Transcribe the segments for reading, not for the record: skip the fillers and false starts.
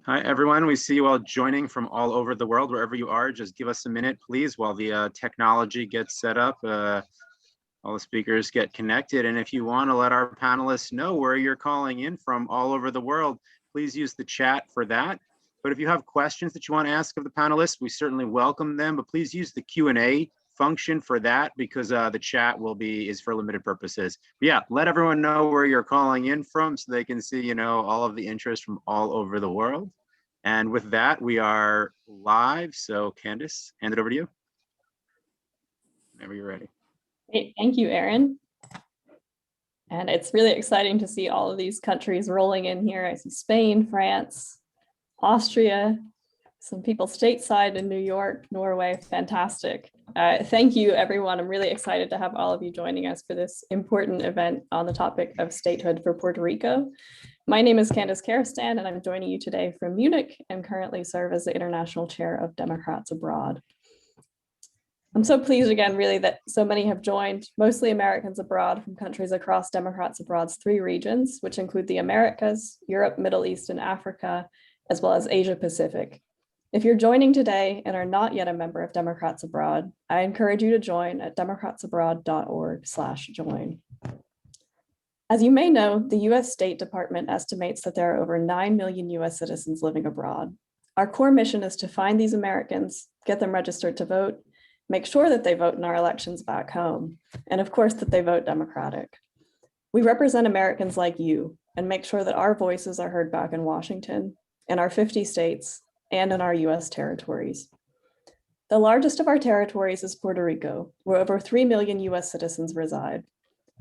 Hi, everyone. We see you all joining from all over the world, wherever you are. Just give us a minute, please, while the technology gets set up. All the speakers get connected. And if you want to let our panelists know where you're calling in from all over the world, please use the chat for that. But if you have questions that you want to ask of the panelists, we certainly welcome them. But please use the Q&A function for that, because the chat is for limited purposes. But yeah, let everyone know where you're calling in from so they can see, all of the interest from all over the world. And with that, we are live. So Candace, hand it over to you whenever you're ready. Great, thank you, Aaron. And it's really exciting to see all of these countries rolling in here. I see Spain, France, Austria, some people stateside in New York, Norway. Fantastic. Thank you, everyone. I'm really excited to have all of you joining us for this important event on the topic of statehood for Puerto Rico. My name is Candace Karistan, and I'm joining you today from Munich and currently serve as the International Chair of Democrats Abroad. I'm so pleased again, really, that so many have joined, mostly Americans abroad from countries across Democrats Abroad's 3 regions, which include the Americas, Europe, Middle East, and Africa, as well as Asia Pacific. If you're joining today and are not yet a member of Democrats Abroad, I encourage you to join at democratsabroad.org/join. As you may know, the US State Department estimates that there are over 9 million US citizens living abroad. Our core mission is to find these Americans, get them registered to vote, make sure that they vote in our elections back home, and of course that they vote Democratic. We represent Americans like you and make sure that our voices are heard back in Washington, in our 50 states, and in our US territories. The largest of our territories is Puerto Rico, where over 3 million US citizens reside.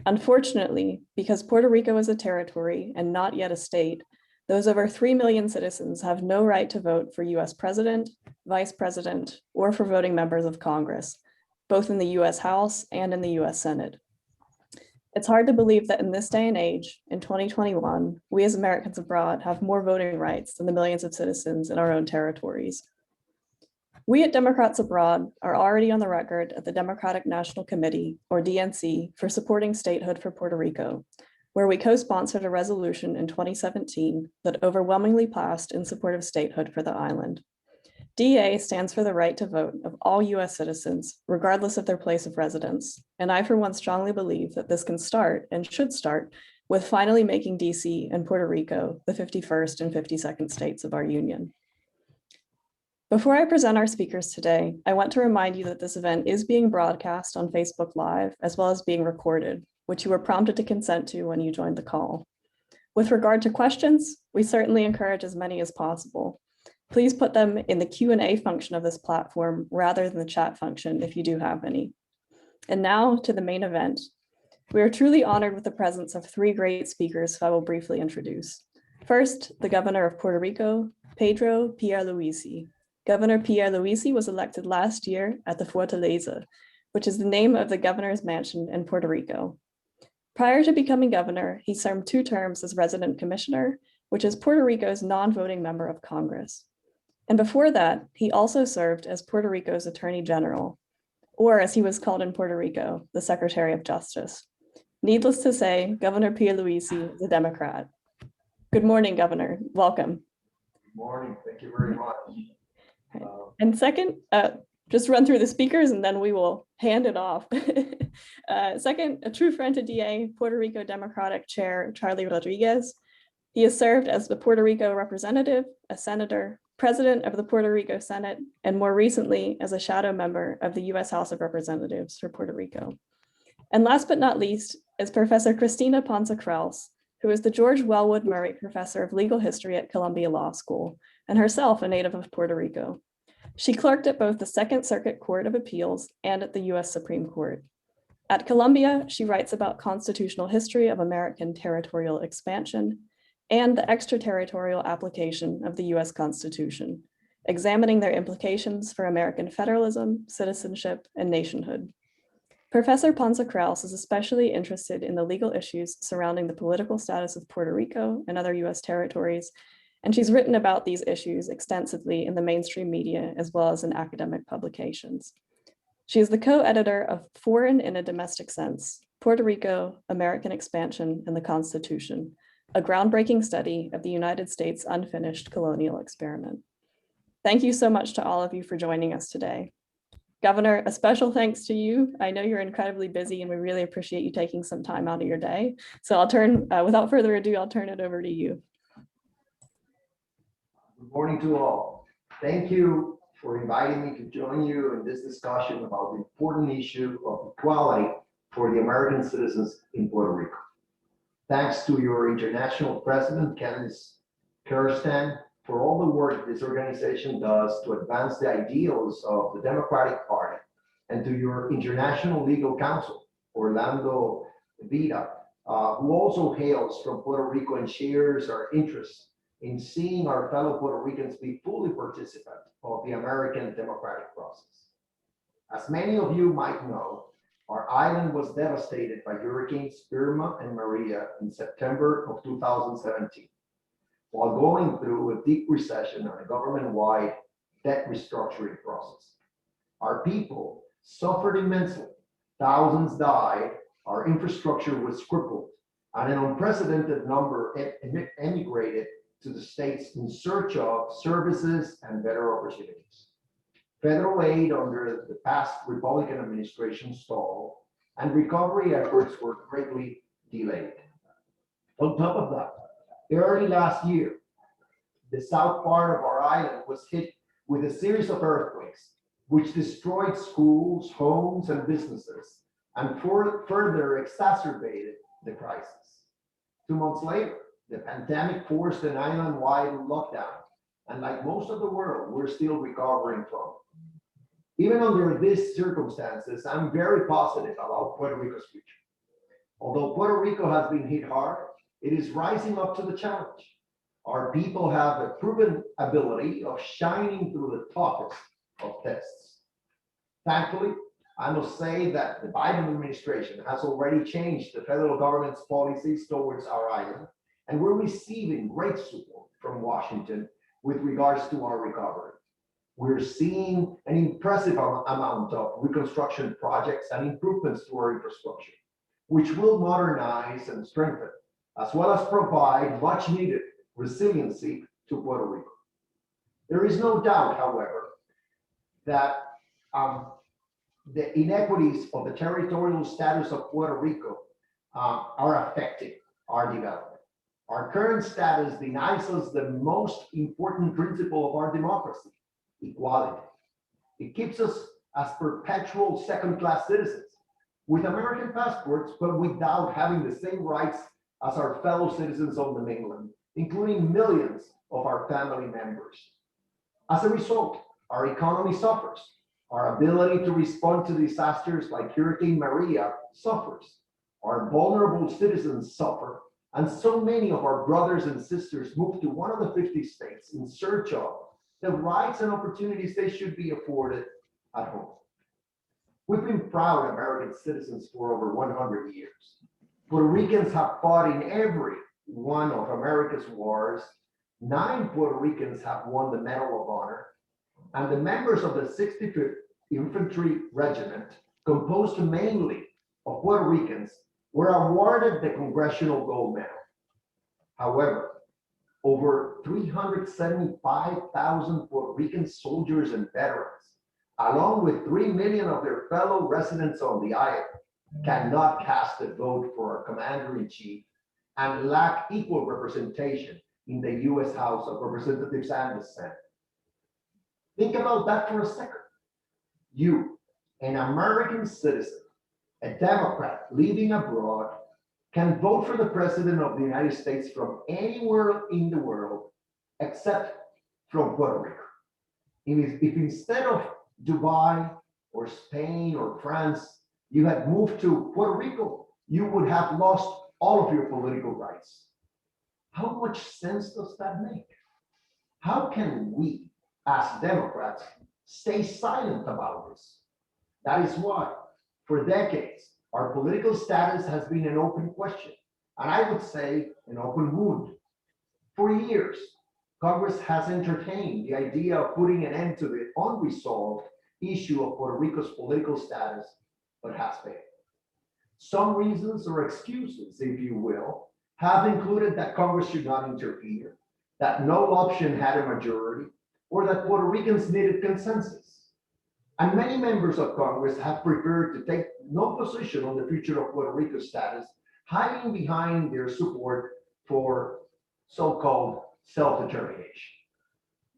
Unfortunately, because Puerto Rico is a territory and not yet a state, those over 3 million citizens have no right to vote for US President, Vice President, or for voting members of Congress, both in the US House and in the US Senate. It's hard to believe that in this day and age, in 2021, we as Americans abroad have more voting rights than the millions of citizens in our own territories. We at Democrats Abroad are already on the record at the Democratic National Committee, or DNC, for supporting statehood for Puerto Rico, where we co-sponsored a resolution in 2017 that overwhelmingly passed in support of statehood for the island. DA stands for the right to vote of all US citizens, regardless of their place of residence. And I, for one, strongly believe that this can start and should start with finally making DC and Puerto Rico the 51st and 52nd states of our union. Before I present our speakers today, I want to remind you that this event is being broadcast on Facebook Live, as well as being recorded, which you were prompted to consent to when you joined the call. With regard to questions, we certainly encourage as many as possible. Please put them in the Q&A function of this platform rather than the chat function if you do have any. And now to the main event. We are truly honored with the presence of 3 great speakers who I will briefly introduce. First, the governor of Puerto Rico, Pedro Pierluisi. Governor Pierluisi was elected last year at the Fortaleza, which is the name of the governor's mansion in Puerto Rico. Prior to becoming governor, he served 2 terms as resident commissioner, which is Puerto Rico's non-voting member of Congress. And before that, he also served as Puerto Rico's Attorney General, or as he was called in Puerto Rico, the Secretary of Justice. Needless to say, Governor Pierluisi is a Democrat. Good morning, Governor. Welcome. Good morning. Thank you very much. And second, just run through the speakers and then we will hand it off. Second, a true friend to DA, Puerto Rico Democratic Chair Charlie Rodríguez. He has served as the Puerto Rico representative, a senator, president of the Puerto Rico Senate, and more recently as a shadow member of the US House of Representatives for Puerto Rico. And last but not least is Professor Christina Ponsa-Kraus, who is the George Wellwood Murray Professor of Legal History at Columbia Law School, and herself a native of Puerto Rico. She clerked at both the Second Circuit Court of Appeals and at the US Supreme Court. At Columbia, she writes about constitutional history of American territorial expansion and the extraterritorial application of the US Constitution, examining their implications for American federalism, citizenship, and nationhood. Professor Ponsa-Kraus is especially interested in the legal issues surrounding the political status of Puerto Rico and other US territories, and she's written about these issues extensively in the mainstream media as well as in academic publications. She is the co-editor of Foreign in a Domestic Sense, Puerto Rico, American Expansion, and the Constitution, a groundbreaking study of the United States' unfinished colonial experiment. Thank you so much to all of you for joining us today. Governor, a special thanks to you. I know you're incredibly busy and we really appreciate you taking some time out of your day. So without further ado, I'll turn it over to you. Good morning to all. Thank you for inviting me to join you in this discussion about the important issue of equality for the American citizens in Puerto Rico. Thanks to your international president, Candace Kirsten, for all the work this organization does to advance the ideals of the Democratic Party, and to your international legal counsel, Orlando Vida, who also hails from Puerto Rico and shares our interest in seeing our fellow Puerto Ricans be fully participant of the American democratic process. As many of you might know, our island was devastated by Hurricanes Irma and Maria in September of 2017, while going through a deep recession and a government-wide debt restructuring process. Our people suffered immensely. Thousands died, our infrastructure was crippled, and an unprecedented number emigrated to the states in search of services and better opportunities. Federal aid under the past Republican administration stalled, and recovery efforts were greatly delayed. On top of that, early last year, the south part of our island was hit with a series of earthquakes, which destroyed schools, homes, and businesses, and further exacerbated the crisis. 2 months later, the pandemic forced an island-wide lockdown, and like most of the world, we're still recovering from it. Even under these circumstances, I'm very positive about Puerto Rico's future. Although Puerto Rico has been hit hard, it is rising up to the challenge. Our people have a proven ability of shining through the toughest of tests. Thankfully, I must say that the Biden administration has already changed the federal government's policies towards our island, and we're receiving great support from Washington with regards to our recovery. We're seeing an impressive amount of reconstruction projects and improvements to our infrastructure, which will modernize and strengthen, as well as provide much needed resiliency to Puerto Rico. There is no doubt, however, that the inequities of the territorial status of Puerto Rico are affecting our development. Our current status denies us the most important principle of our democracy, equality. It keeps us as perpetual second-class citizens with American passports, but without having the same rights as our fellow citizens on the mainland, including millions of our family members. As a result, our economy suffers. Our ability to respond to disasters like Hurricane Maria suffers. Our vulnerable citizens suffer, and so many of our brothers and sisters move to one of the 50 states in search of the rights and opportunities they should be afforded at home. We've been proud American citizens for over 100 years. Puerto Ricans have fought in every one of America's wars. 9 Puerto Ricans have won the Medal of Honor, and the members of the 65th Infantry Regiment, composed mainly of Puerto Ricans, were awarded the Congressional Gold Medal. However, over 375,000 Puerto Rican soldiers and veterans, along with 3 million of their fellow residents on the island, cannot cast a vote for our Commander-in-Chief and lack equal representation in the U.S. House of Representatives and the Senate. Think about that for a second. You, an American citizen, a Democrat living abroad, can vote for the President of the United States from anywhere in the world except from Puerto Rico. If instead of Dubai or Spain or France, you had moved to Puerto Rico, you would have lost all of your political rights. How much sense does that make? How can we, as Democrats, stay silent about this? That is why, for decades, our political status has been an open question, and I would say an open wound. For years, Congress has entertained the idea of putting an end to the unresolved issue of Puerto Rico's political status, but has failed. Some reasons or excuses, if you will, have included that Congress should not interfere, that no option had a majority, or that Puerto Ricans needed consensus. And many members of Congress have preferred to take no position on the future of Puerto Rico's status, hiding behind their support for so-called self-determination.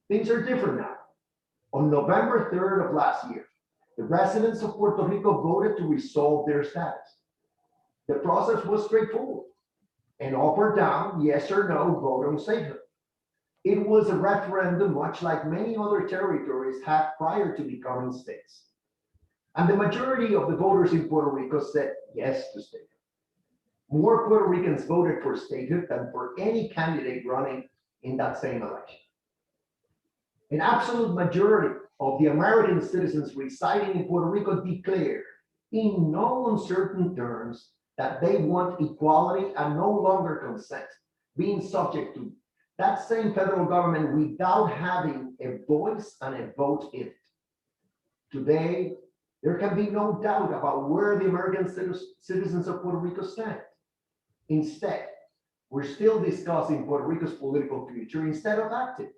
Things are different now. On November 3rd of last year, the residents of Puerto Rico voted to resolve their status. The process was straightforward. An up or down, yes or no vote on statehood. It was a referendum much like many other territories had prior to becoming states. And the majority of the voters in Puerto Rico said yes to statehood. More Puerto Ricans voted for statehood than for any candidate running in that same election. An absolute majority of the American citizens residing in Puerto Rico declared in no uncertain terms that they want equality and no longer consent being subject to that same federal government without having a voice and a vote in it. Today, there can be no doubt about where the American citizens of Puerto Rico stand. Instead, we're still discussing Puerto Rico's political future instead of acting.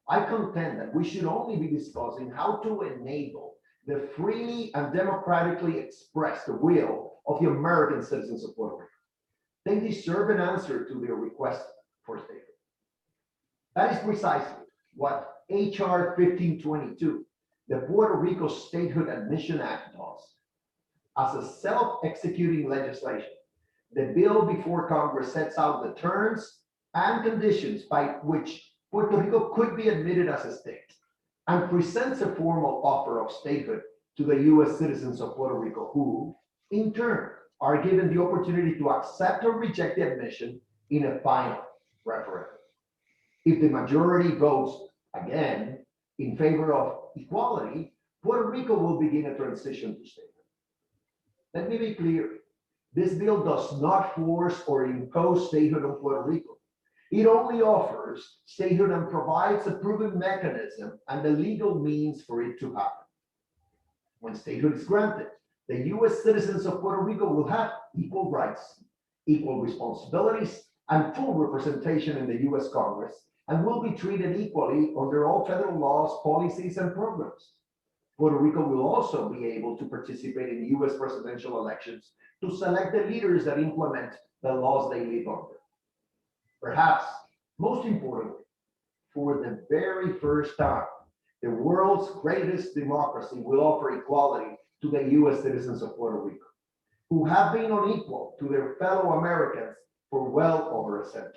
I contend that we should only be discussing how to enable the freely and democratically expressed will of the American citizens of Puerto Rico. They deserve an answer to their request for statehood. That is precisely what H.R. 1522, the Puerto Rico Statehood Admission Act, does. As a self-executing legislation, the bill before Congress sets out the terms and conditions by which Puerto Rico could be admitted as a state and presents a formal offer of statehood to the U.S. citizens of Puerto Rico, who, in turn, are given the opportunity to accept or reject the admission in a final referendum. If the majority votes, again, in favor of equality, Puerto Rico will begin a transition to statehood. Let me be clear. This bill does not force or impose statehood on Puerto Rico. It only offers statehood and provides a proven mechanism and the legal means for it to happen. When statehood is granted, the U.S. citizens of Puerto Rico will have equal rights, equal responsibilities, and full representation in the U.S. Congress, and will be treated equally under all federal laws, policies, and programs. Puerto Rico will also be able to participate in U.S. presidential elections to select the leaders that implement the laws they live under. Perhaps most importantly, for the very first time, the world's greatest democracy will offer equality to the U.S. citizens of Puerto Rico, who have been unequal to their fellow Americans for well over a century.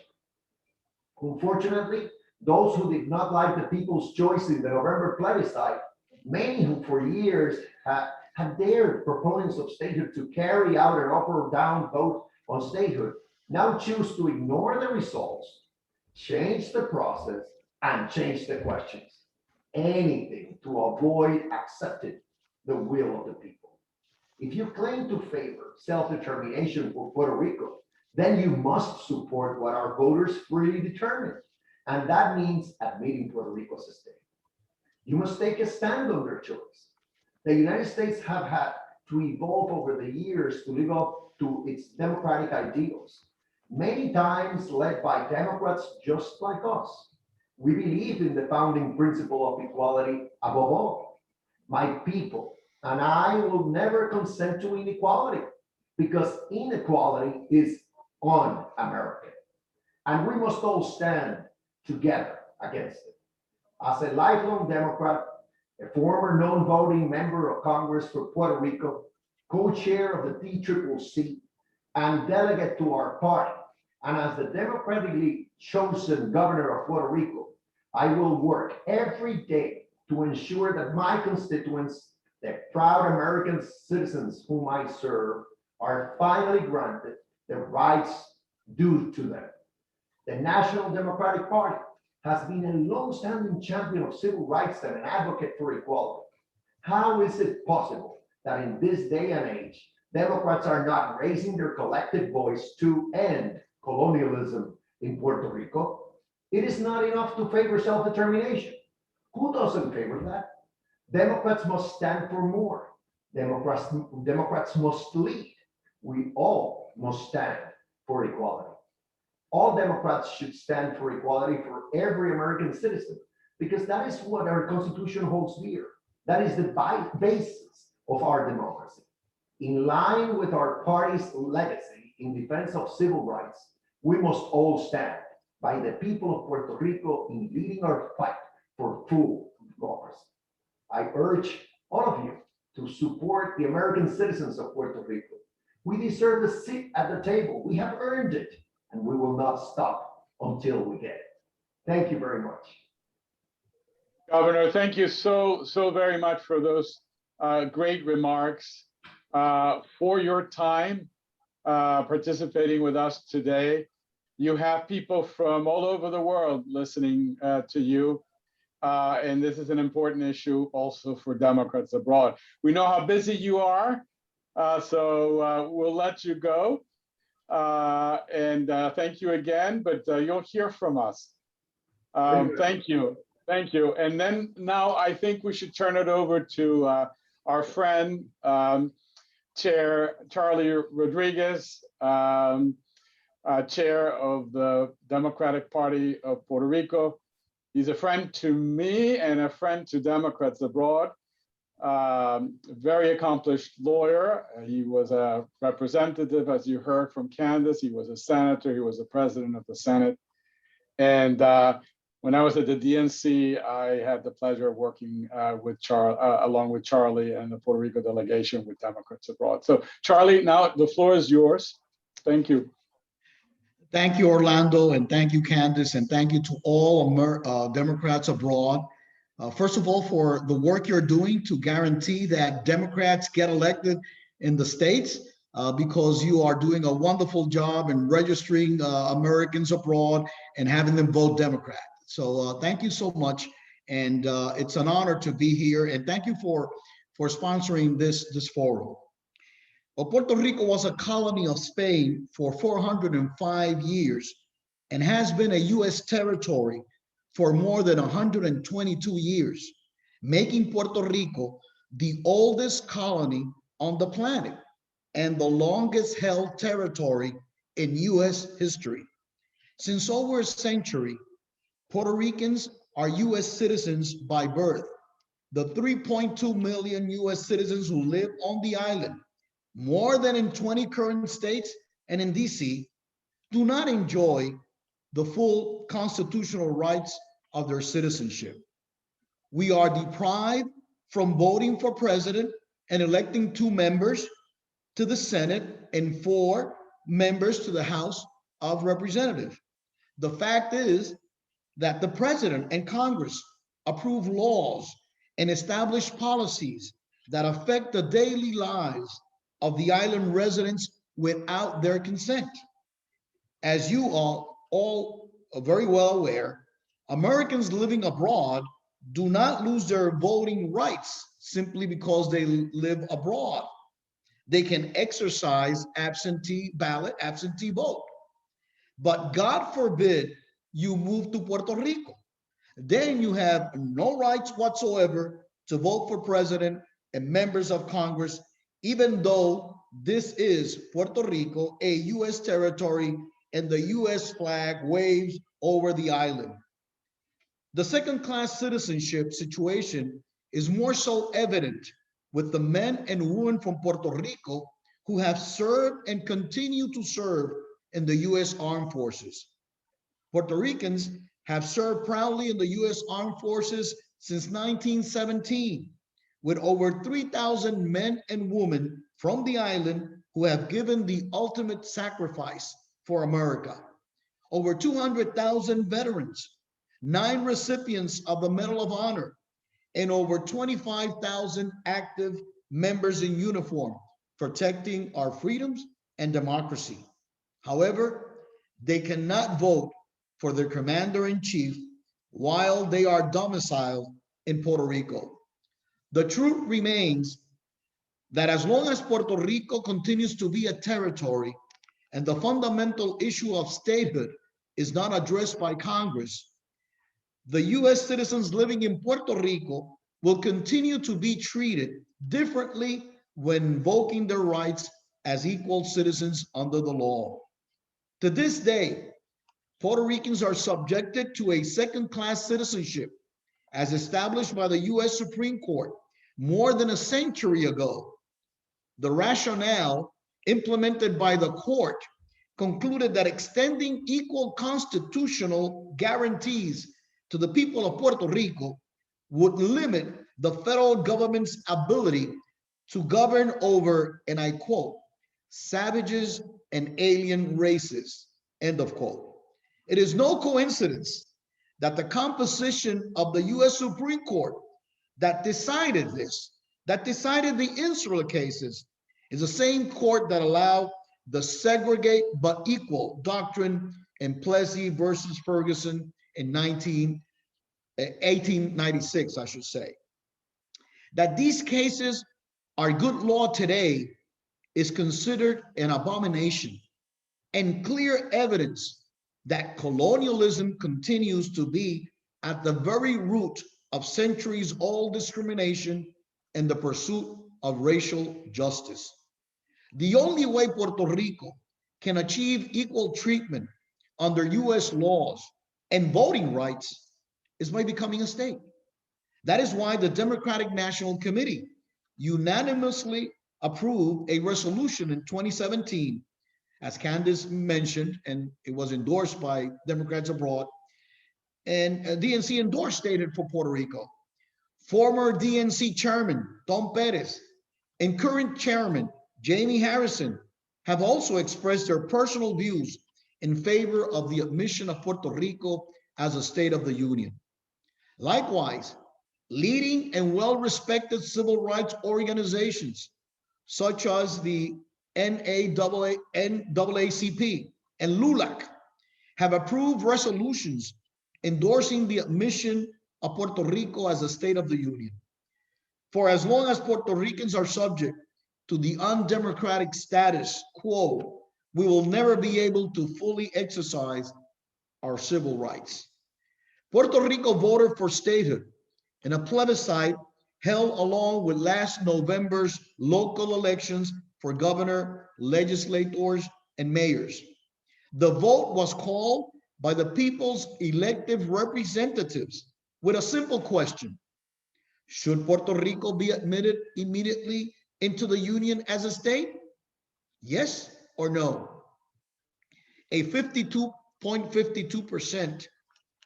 Unfortunately, those who did not like the people's choice in the November plebiscite, many who for years had dared proponents of statehood to carry out an up or down vote on statehood, now choose to ignore the results, change the process, and change the questions. Anything to avoid accepting the will of the people. If you claim to favor self-determination for Puerto Rico, then you must support what our voters freely determined. And that means admitting Puerto Rico as a state. You must take a stand on their choice. The United States have had to evolve over the years to live up to its democratic ideals, many times led by Democrats just like us. We believe in the founding principle of equality above all. My people and I will never consent to inequality because inequality is un-American. And we must all stand together against it. As a lifelong Democrat, a former non-voting member of Congress for Puerto Rico, co-chair of the DCCC, and delegate to our party, and as the democratically chosen governor of Puerto Rico, I will work every day to ensure that my constituents, the proud American citizens whom I serve, are finally granted the rights due to them. The National Democratic Party has been a long-standing champion of civil rights and an advocate for equality. How is it possible that in this day and age, Democrats are not raising their collective voice to end colonialism in Puerto Rico? It is not enough to favor self-determination. Who doesn't favor that? Democrats must stand for more. Democrats must lead. We all must stand for equality. All Democrats should stand for equality for every American citizen, because that is what our Constitution holds dear. That is the basis of our democracy. In line with our party's legacy in defense of civil rights, we must all stand by the people of Puerto Rico in leading our fight for full democracy. I urge all of you to support the American citizens of Puerto Rico. We deserve a seat at the table. We have earned it, and we will not stop until we get it. Thank you very much. Governor, thank you so very much for those great remarks, for your time participating with us today. You have people from all over the world listening to you, and this is an important issue also for Democrats abroad. We know how busy you are, so we'll let you go. And thank you again, but you'll hear from us. Thank you. Thank you. And then now I think we should turn it over to our friend, Chair Charlie Rodríguez, Chair of the Democratic Party of Puerto Rico. He's a friend to me and a friend to Democrats abroad. Very accomplished lawyer. He was a representative, as you heard from Candace. He was a senator. He was the president of the Senate. And when I was at the DNC, I had the pleasure of working along with Charlie and the Puerto Rico delegation with Democrats abroad. So Charlie, now the floor is yours. Thank you. Thank you, Orlando, and thank you, Candace, and thank you to all Democrats abroad. First of all, for the work you're doing to guarantee that Democrats get elected in the states, because you are doing a wonderful job in registering Americans abroad and having them vote Democrat. So thank you so much. And it's an honor to be here. And thank you for sponsoring this forum. Well, Puerto Rico was a colony of Spain for 405 years and has been a U.S. territory for more than 122 years, making Puerto Rico the oldest colony on the planet and the longest held territory in U.S. history. Since over a century, Puerto Ricans are U.S. citizens by birth. The 3.2 million U.S. citizens who live on the island, more than in 20 current states and in D.C., do not enjoy the full constitutional rights of their citizenship. We are deprived from voting for president and electing 2 members to the Senate and 4 members to the House of Representatives. The fact is that the president and Congress approve laws and establish policies that affect the daily lives of the island residents without their consent. As you all are very well aware, Americans living abroad do not lose their voting rights simply because they live abroad. They can exercise absentee ballot, absentee vote. But God forbid you move to Puerto Rico. Then you have no rights whatsoever to vote for president and members of Congress, even though this is Puerto Rico, a U.S. territory, and the U.S. flag waves over the island. The second-class citizenship situation is more so evident with the men and women from Puerto Rico who have served and continue to serve in the U.S. Armed Forces. Puerto Ricans have served proudly in the U.S. Armed Forces since 1917, with over 3,000 men and women from the island who have given the ultimate sacrifice for America. Over 200,000 veterans, 9 recipients of the Medal of Honor, and over 25,000 active members in uniform protecting our freedoms and democracy. However, they cannot vote for their commander-in-chief while they are domiciled in Puerto Rico. The truth remains that as long as Puerto Rico continues to be a territory and the fundamental issue of statehood is not addressed by Congress, the U.S. citizens living in Puerto Rico will continue to be treated differently when invoking their rights as equal citizens under the law. To this day, Puerto Ricans are subjected to a second-class citizenship as established by the US Supreme Court more than a century ago. The rationale implemented by the court concluded that extending equal constitutional guarantees to the people of Puerto Rico would limit the federal government's ability to govern over, and I quote, savages and alien races, end of quote. It is no coincidence that the composition of the US Supreme Court that decided this, that decided the Insular Cases, is the same court that allowed the segregate but equal doctrine in Plessy versus Ferguson in 1896, I should say. That these cases are good law today is considered an abomination and clear evidence that colonialism continues to be at the very root of centuries-old discrimination and the pursuit of racial justice. The only way Puerto Rico can achieve equal treatment under US laws and voting rights is by becoming a state. That is why the Democratic National Committee unanimously approved a resolution in 2017, as Candace mentioned, and it was endorsed by Democrats abroad, and DNC endorsed Statehood for Puerto Rico. Former DNC Chairman Tom Perez and current Chairman Jamie Harrison have also expressed their personal views in favor of the admission of Puerto Rico as a state of the Union. Likewise, leading and well-respected civil rights organizations such as the NAACP and LULAC have approved resolutions endorsing the admission of Puerto Rico as a state of the Union. For as long as Puerto Ricans are subject to the undemocratic status quo, we will never be able to fully exercise our civil rights. Puerto Rico voted for statehood in a plebiscite held along with last November's local elections for governor, legislators, and mayors. The vote was called by the people's elected representatives with a simple question: should Puerto Rico be admitted immediately into the Union as a state? Yes or no? A 52.52%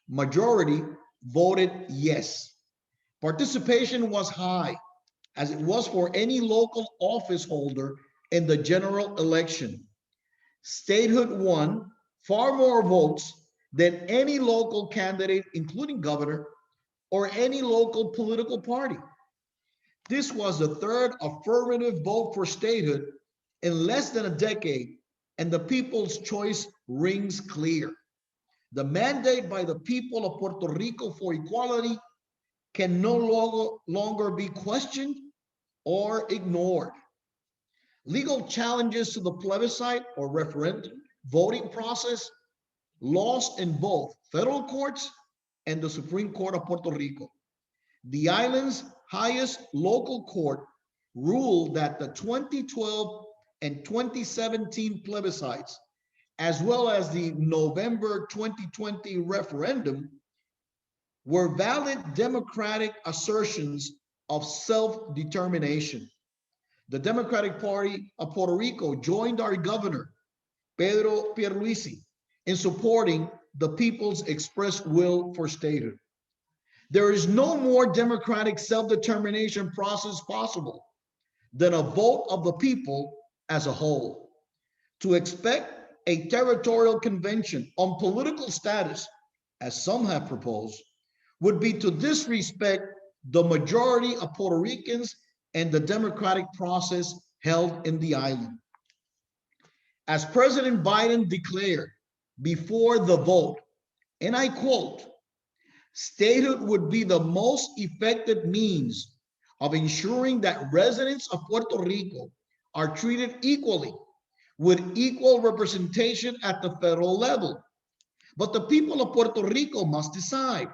majority voted yes. Participation was high, as it was for any local office holder in the general election. Statehood won far more votes than any local candidate, including governor, or any local political party. This was the third affirmative vote for statehood in less than a decade, and the people's choice rings clear. The mandate by the people of Puerto Rico for equality can no longer be questioned or ignored. Legal challenges to the plebiscite or referendum voting process lost in both federal courts and the Supreme Court of Puerto Rico. The island's highest local court ruled that the 2012 and 2017 plebiscites, as well as the November 2020 referendum, were valid democratic assertions of self-determination. The Democratic Party of Puerto Rico joined our governor, Pedro Pierluisi, in supporting the people's expressed will for statehood. There is no more democratic self-determination process possible than a vote of the people as a whole. To expect a territorial convention on political status, as some have proposed, would be to disrespect the majority of Puerto Ricans and the democratic process held in the island. As President Biden declared before the vote, and I quote, "Statehood would be the most effective means of ensuring that residents of Puerto Rico are treated equally with equal representation at the federal level. But the people of Puerto Rico must decide,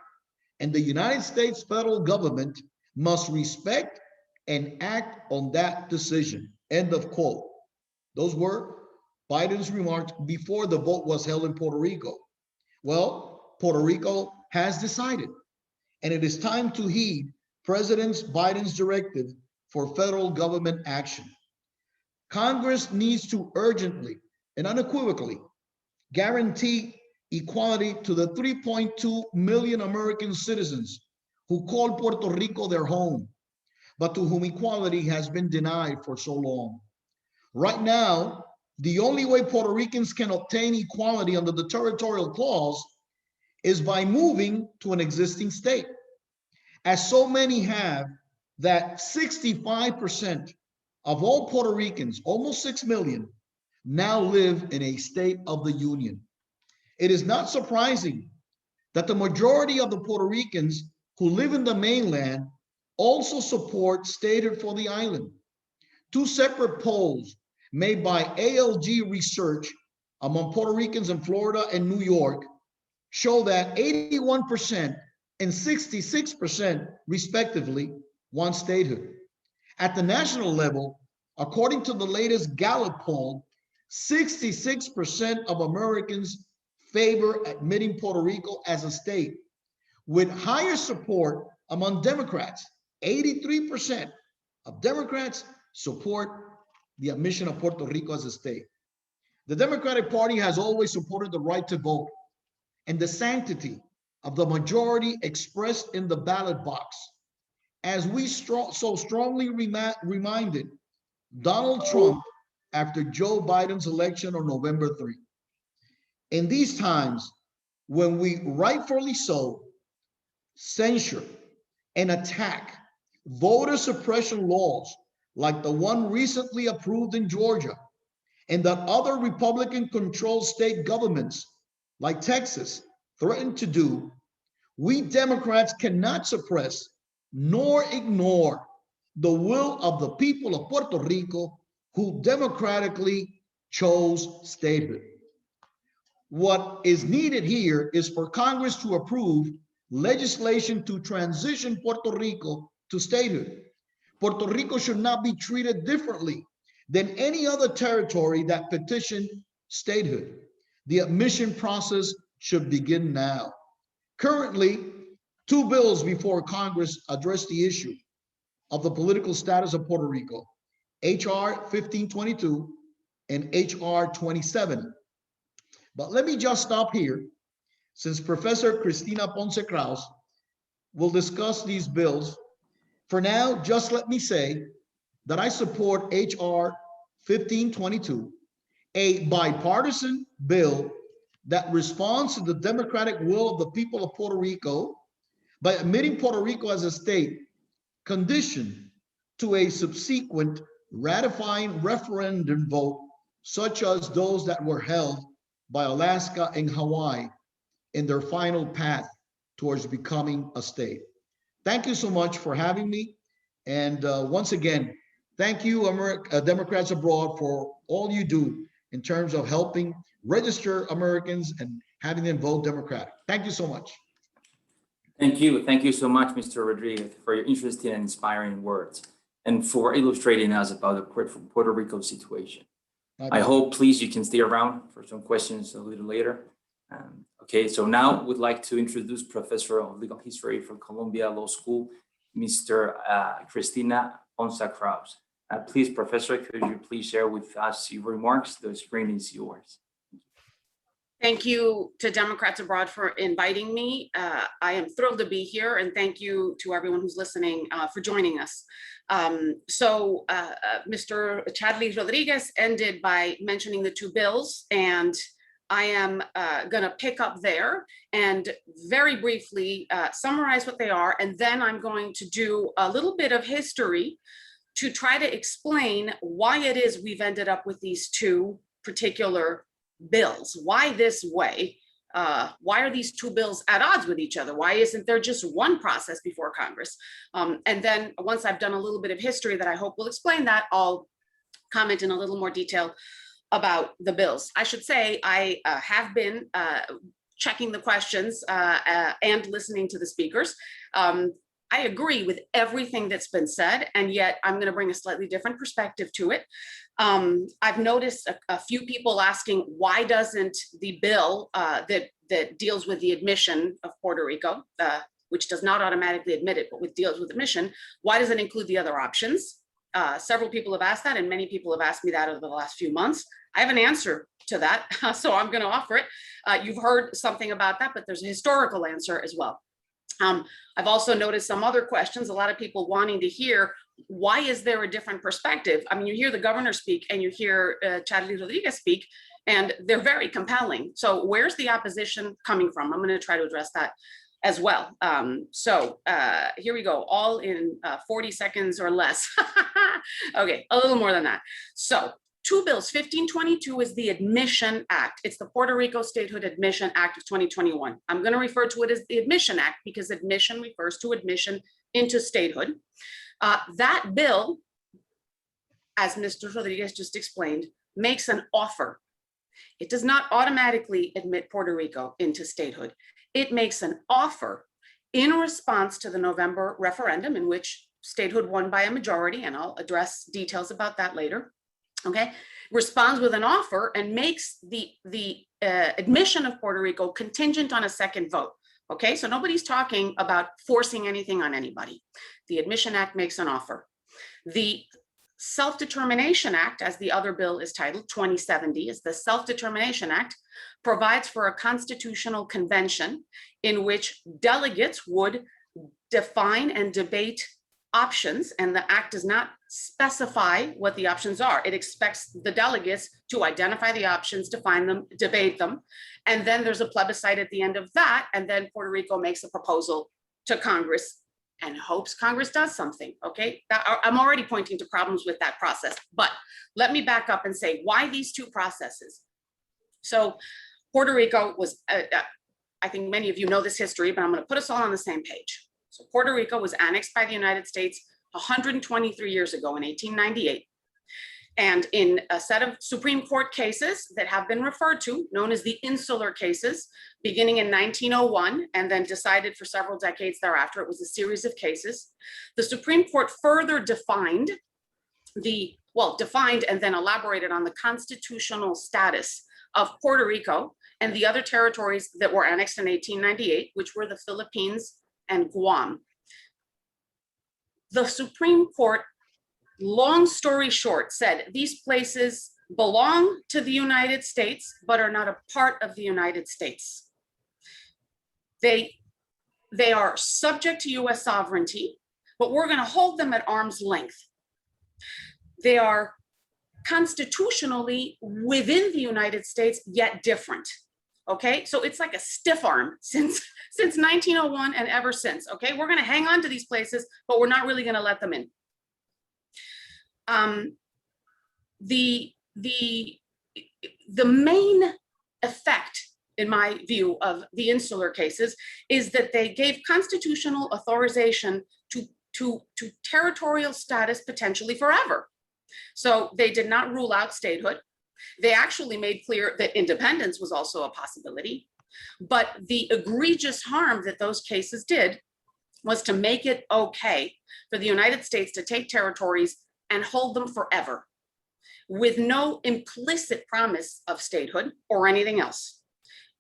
and the United States federal government must respect and act on that decision." End of quote. Those were Biden's remarks before the vote was held in Puerto Rico. Well, Puerto Rico has decided, and it is time to heed President Biden's directive for federal government action. Congress needs to urgently and unequivocally guarantee equality to the 3.2 million American citizens who call Puerto Rico their home, but to whom equality has been denied for so long. Right now, the only way Puerto Ricans can obtain equality under the territorial clause is by moving to an existing state. As so many have, that 65% of all Puerto Ricans, almost 6 million, now live in a state of the Union. It is not surprising that the majority of the Puerto Ricans who live in the mainland also support statehood for the island. Two separate polls made by ALG Research among Puerto Ricans in Florida and New York show that 81% and 66% respectively want statehood. At the national level, according to the latest Gallup poll, 66% of Americans favor admitting Puerto Rico as a state, with higher support among Democrats. 83% of Democrats support the admission of Puerto Rico as a state. The Democratic Party has always supported the right to vote and the sanctity of the majority expressed in the ballot box. As we so strongly reminded Donald Trump after Joe Biden's election on November 3. In these times, when we rightfully so censure and attack voter suppression laws like the one recently approved in Georgia, and that other Republican-controlled state governments like Texas threaten to do, we Democrats cannot suppress nor ignore the will of the people of Puerto Rico who democratically chose statehood. What is needed here is for Congress to approve legislation to transition Puerto Rico to statehood. Puerto Rico should not be treated differently than any other territory that petitioned statehood. The admission process should begin now. Currently, two bills before Congress address the issue of the political status of Puerto Rico, H.R. 1522 and H.R. 27. But let me just stop here, since Professor Christina Ponsa-Kraus will discuss these bills. For now, just let me say that I support H.R. 1522, a bipartisan bill that responds to the democratic will of the people of Puerto Rico by admitting Puerto Rico as a state, conditioned to a subsequent ratifying referendum vote, such as those that were held by Alaska and Hawaii in their final path towards becoming a state. Thank you so much for having me. And once again, thank you, Democrats abroad, for all you do in terms of helping register Americans and having them vote Democratic. Thank you so much. Thank you. Thank you so much, Mr. Rodríguez, for your interesting and inspiring words and for illustrating us about the Puerto Rico situation. I hope, please, you can stay around for some questions a little later. Okay, so now we'd like to introduce Professor of Legal History from Columbia Law School, Mr. Christina Ponsa-Kraus. Please, Professor, could you please share with us your remarks? The screen is yours. Thank you to Democrats Abroad for inviting me. I am thrilled to be here, and thank you to everyone who's listening for joining us. Mr. Chadley Rodríguez ended by mentioning the two bills, and I am going to pick up there and very briefly summarize what they are, and then I'm going to do a little bit of history to try to explain why it is we've ended up with these two particular bills. Why this way? Why are these two bills at odds with each other? Why isn't there just one process before Congress? And then once I've done a little bit of history that I hope will explain that, I'll comment in a little more detail about the bills. I should say I have been checking the questions and listening to the speakers. I agree with everything that's been said, and yet I'm going to bring a slightly different perspective to it. I've noticed a few people asking, why doesn't the bill that deals with the admission of Puerto Rico, which does not automatically admit it, but with deals with admission, why does it include the other options? Several people have asked that, and many people have asked me that over the last few months. I have an answer to that, so I'm going to offer it. You've heard something about that, but there's a historical answer as well. I've also noticed some other questions, a lot of people wanting to hear, why is there a different perspective? I mean, you hear the governor speak and you hear Charlie Rodríguez speak, and they're very compelling. So where's the opposition coming from? I'm going to try to address that as well. Here we go, all in 40 seconds or less. Okay, a little more than that. So two bills. 1522 is the Admission Act. It's the Puerto Rico Statehood Admission Act of 2021. I'm going to refer to it as the Admission Act because admission refers to admission into statehood. That bill, as Mr. Rodríguez just explained, makes an offer. It does not automatically admit Puerto Rico into statehood. It makes an offer in response to the November referendum, in which statehood won by a majority, and I'll address details about that later. Okay, responds with an offer and makes the admission of Puerto Rico contingent on a second vote. Okay, so nobody's talking about forcing anything on anybody. The Admission Act makes an offer. The Self-Determination Act, as the other bill is titled, 2070, is the Self-Determination Act, provides for a constitutional convention in which delegates would define and debate options, and the act does not specify what the options are. It expects the delegates to identify the options, define them, debate them, and then there's a plebiscite at the end of that, and then Puerto Rico makes a proposal to Congress and hopes Congress does something, okay? I'm already pointing to problems with that process, but let me back up and say why these two processes. So Puerto Rico was, I think many of you know this history, but I'm gonna put us all on the same page. So Puerto Rico was annexed by the United States 123 years ago in 1898. And in a set of Supreme Court cases that have been referred to, known as the Insular Cases, beginning in 1901 and then decided for several decades thereafter, it was a series of cases. The Supreme Court further defined and then elaborated on the constitutional status of Puerto Rico and the other territories that were annexed in 1898, which were the Philippines and Guam. The Supreme Court, long story short, said these places belong to the United States, but are not a part of the United States. They are subject to US sovereignty, but we're going to hold them at arm's length. They are constitutionally within the United States, yet different. Okay, so it's like a stiff arm since 1901 and ever since. Okay, we're going to hang on to these places, but we're not really going to let them in. The main effect, in my view, of the Insular Cases is that they gave constitutional authorization to territorial status potentially forever. So they did not rule out statehood. They actually made clear that independence was also a possibility, but the egregious harm that those cases did was to make it okay for the United States to take territories and hold them forever with no implicit promise of statehood or anything else.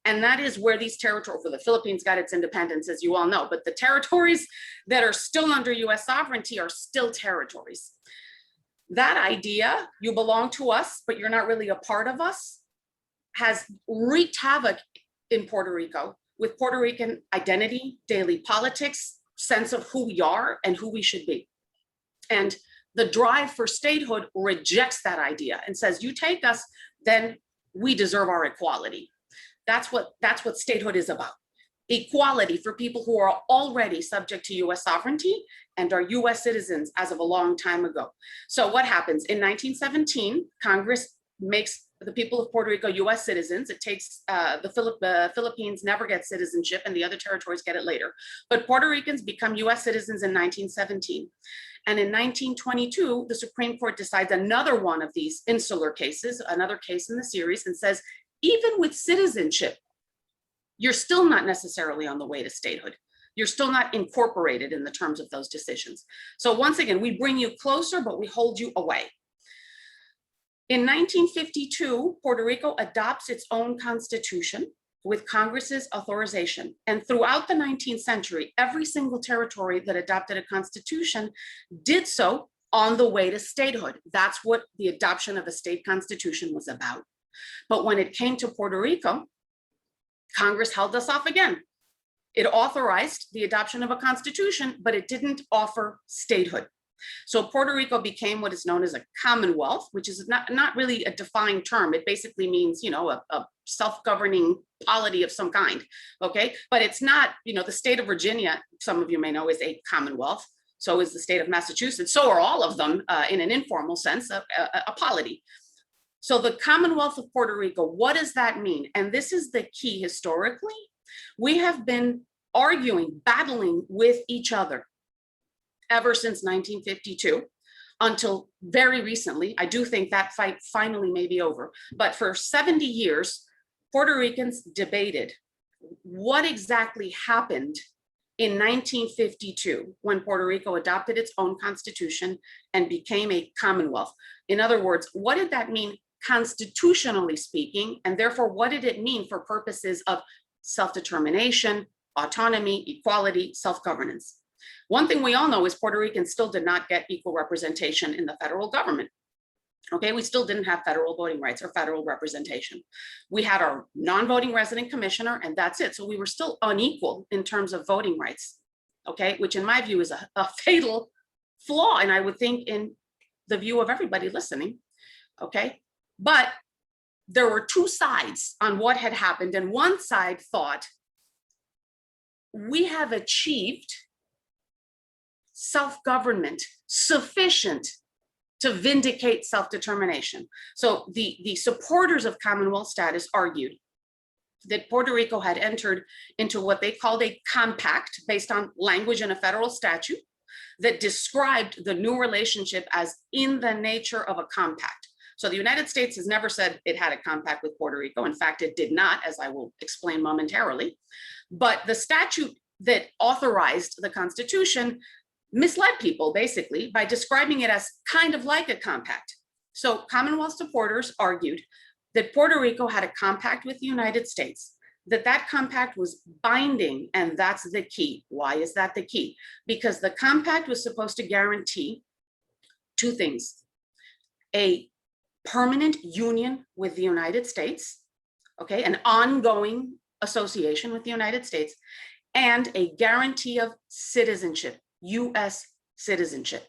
And that is where these territories, for the Philippines got its independence, as you all know, but the territories that are still under US sovereignty are still territories. That idea, you belong to us, but you're not really a part of us, has wreaked havoc in Puerto Rico with Puerto Rican identity, daily politics, sense of who we are and who we should be. And the drive for statehood rejects that idea and says, you take us, then we deserve our equality. That's what statehood is about. Equality for people who are already subject to US sovereignty and are US citizens as of a long time ago. So what happens? In 1917, Congress makes the people of Puerto Rico US citizens. It takes, the Philippines never gets citizenship and the other territories get it later. But Puerto Ricans become US citizens in 1917. And in 1922, the Supreme Court decides another one of these Insular Cases, another case in the series, and says, even with citizenship, you're still not necessarily on the way to statehood. You're still not incorporated in the terms of those decisions. So once again, we bring you closer, but we hold you away. In 1952, Puerto Rico adopts its own constitution with Congress's authorization. And throughout the 19th century, every single territory that adopted a constitution did so on the way to statehood. That's what the adoption of a state constitution was about. But when it came to Puerto Rico, Congress held us off again. It authorized the adoption of a constitution, but it didn't offer statehood. So Puerto Rico became what is known as a Commonwealth, which is not really a defined term. It basically means, you know, a self-governing polity of some kind, okay? But it's not, you know, the state of Virginia, some of you may know, is a Commonwealth. So is the state of Massachusetts. So are all of them, in an informal sense, a polity. So the Commonwealth of Puerto Rico, what does that mean? And this is the key historically. We have been arguing, battling with each other ever since 1952 until very recently. I do think that fight finally may be over. But for 70 years, Puerto Ricans debated what exactly happened in 1952 when Puerto Rico adopted its own constitution and became a Commonwealth. In other words, what did that mean constitutionally speaking? And therefore, what did it mean for purposes of self-determination, autonomy, equality, self-governance? One thing we all know is Puerto Ricans still did not get equal representation in the federal government. Okay, we still didn't have federal voting rights or federal representation. We had our non-voting resident commissioner, and that's it. So we were still unequal in terms of voting rights, okay, which in my view is a fatal flaw, and I would think in the view of everybody listening, okay? But there were two sides on what had happened, and one side thought, we have achieved self-government sufficient to vindicate self-determination. So the supporters of Commonwealth status argued that Puerto Rico had entered into what they called a compact based on language in a federal statute that described the new relationship as in the nature of a compact. So the United States has never said it had a compact with Puerto Rico. In fact, it did not, as I will explain momentarily. But the statute that authorized the Constitution misled people basically by describing it as kind of like a compact. So Commonwealth supporters argued that Puerto Rico had a compact with the United States, that compact was binding, and that's the key. Why is that the key? Because the compact was supposed to guarantee two things: a permanent union with the United States, okay, an ongoing association with the United States, and a guarantee of citizenship, US citizenship.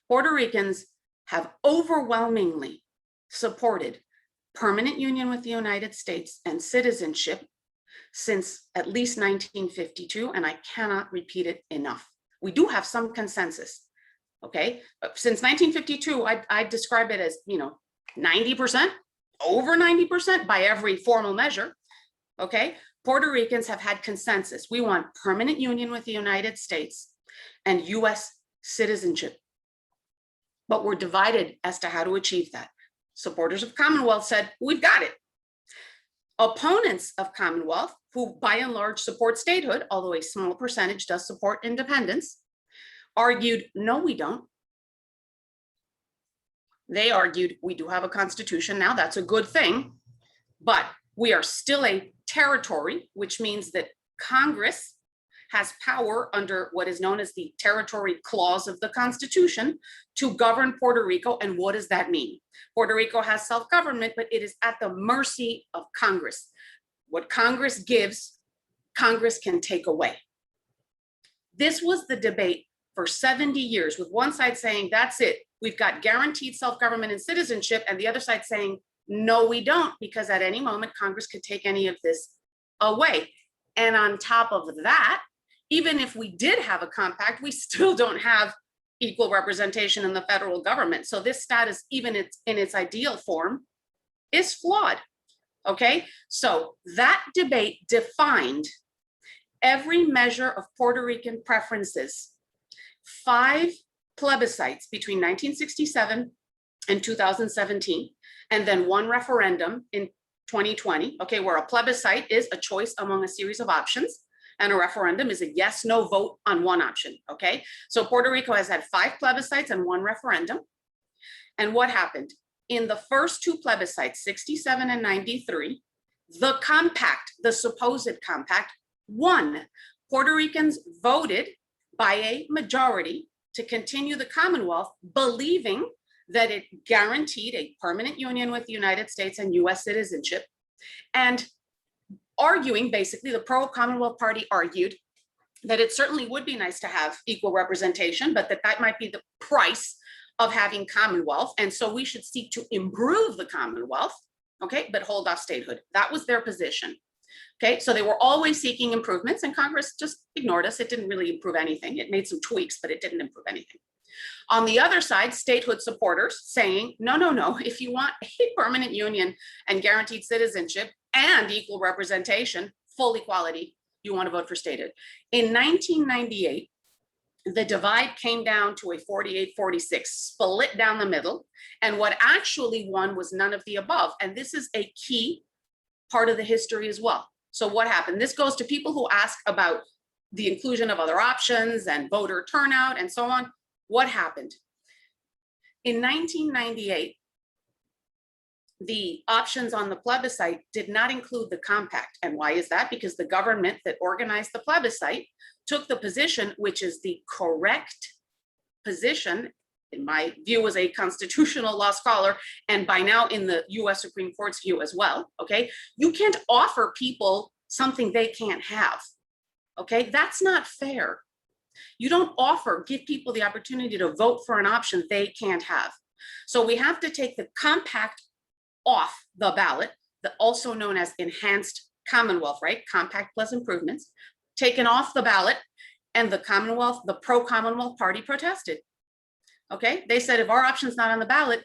Puerto Ricans have overwhelmingly supported permanent union with the United States and citizenship since at least 1952, and I cannot repeat it enough. We do have some consensus, okay? Since 1952, I describe it as, 90%, over 90% by every formal measure, okay? Puerto Ricans have had consensus. We want permanent union with the United States and US citizenship. But we're divided as to how to achieve that. Supporters of Commonwealth said, we've got it. Opponents of Commonwealth, who by and large support statehood, although a small percentage does support independence, argued, no, we don't. They argued, we do have a constitution now, that's a good thing, but we are still a territory, which means that Congress has power under what is known as the territory clause of the Constitution to govern Puerto Rico. And what does that mean? Puerto Rico has self-government, but it is at the mercy of Congress. What Congress gives, Congress can take away. This was the debate for 70 years, with one side saying, that's it, we've got guaranteed self-government and citizenship, and the other side saying, no, we don't, because at any moment, Congress could take any of this away. And on top of that, even if we did have a compact, we still don't have equal representation in the federal government. So this status, even in its ideal form, is flawed, okay? So that debate defined every measure of Puerto Rican preferences. 5 plebiscites between 1967 and 2017, and then 1 referendum in 2020, okay, where a plebiscite is a choice among a series of options. And a referendum is a yes, no vote on one option, okay? So Puerto Rico has had 5 plebiscites and 1 referendum. And what happened? In the first 2 plebiscites, 67 and 93, the compact, the supposed compact, won. Puerto Ricans voted by a majority to continue the Commonwealth, believing that it guaranteed a permanent union with the United States and US citizenship, and arguing, basically, the pro-Commonwealth Party argued that it certainly would be nice to have equal representation, but that might be the price of having Commonwealth. And so we should seek to improve the Commonwealth, okay, but hold off statehood. That was their position. Okay, so they were always seeking improvements, and Congress just ignored us. It didn't really improve anything. It made some tweaks, but it didn't improve anything. On the other side, statehood supporters saying, no, no, no, if you want a permanent union and guaranteed citizenship and equal representation, full equality, you want to vote for statehood. In 1998, the divide came down to a 48-46, split down the middle. And what actually won was none of the above. And this is a key part of the history as well. So what happened? This goes to people who ask about the inclusion of other options and voter turnout and so on. What happened? In 1998, the options on the plebiscite did not include the compact. And why is that? Because the government that organized the plebiscite took the position, which is the correct position, in my view as a constitutional law scholar, and by now in the US Supreme Court's view as well, okay? You can't offer people something they can't have, okay? That's not fair. You don't give people the opportunity to vote for an option they can't have. So we have to take the compact off the ballot, also known as enhanced Commonwealth, right? Compact plus improvements, taken off the ballot, and the Commonwealth, the pro-Commonwealth Party protested. Okay, they said if our option's not on the ballot,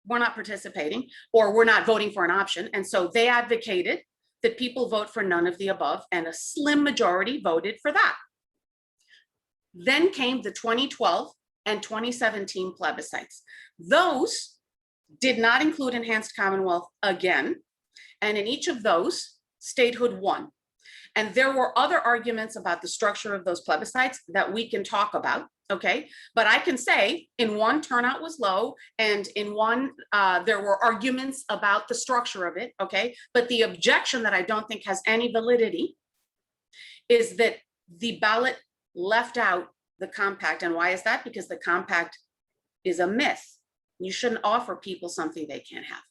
we're not participating, or we're not voting for an option. And so they advocated that people vote for none of the above, and a slim majority voted for that. Then came the 2012 and 2017 plebiscites. Those did not include enhanced Commonwealth again. And in each of those, statehood won. And there were other arguments about the structure of those plebiscites that we can talk about, okay? But I can say in one, turnout was low, and in one, there were arguments about the structure of it, okay? But the objection that I don't think has any validity is that the ballot left out the compact. And why is that? Because the compact is a myth. You shouldn't offer people something they can't have.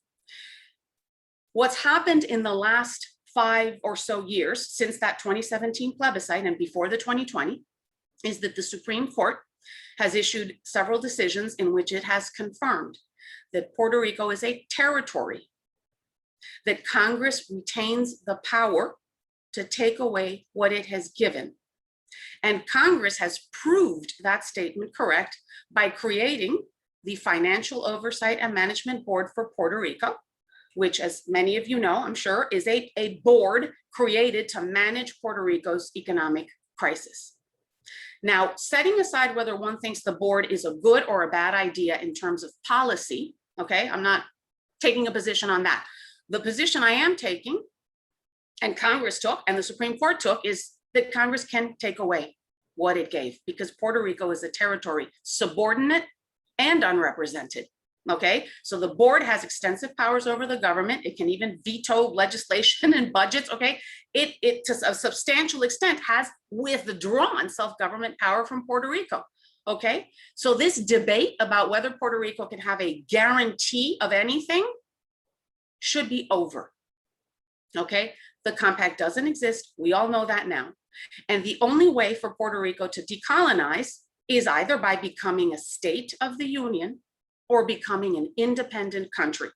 What's happened in the last 5 or so years since that 2017 plebiscite and before the 2020 is that the Supreme Court has issued several decisions in which it has confirmed that Puerto Rico is a territory, that Congress retains the power to take away what it has given. And Congress has proved that statement correct by creating the Financial Oversight and Management Board for Puerto Rico, which, as many of you know, I'm sure, is a board created to manage Puerto Rico's economic crisis. Now, setting aside whether one thinks the board is a good or a bad idea in terms of policy, okay, I'm not taking a position on that. The position I am taking, and Congress took, and the Supreme Court took, is that Congress can take away what it gave, because Puerto Rico is a territory subordinate and unrepresented. Okay, so the board has extensive powers over the government. It can even veto legislation and budgets. Okay, it to a substantial extent has withdrawn self-government power from Puerto Rico. Okay, so this debate about whether Puerto Rico can have a guarantee of anything should be over. Okay, the compact doesn't exist. We all know that now. And the only way for Puerto Rico to decolonize is either by becoming a state of the Union or becoming an independent country.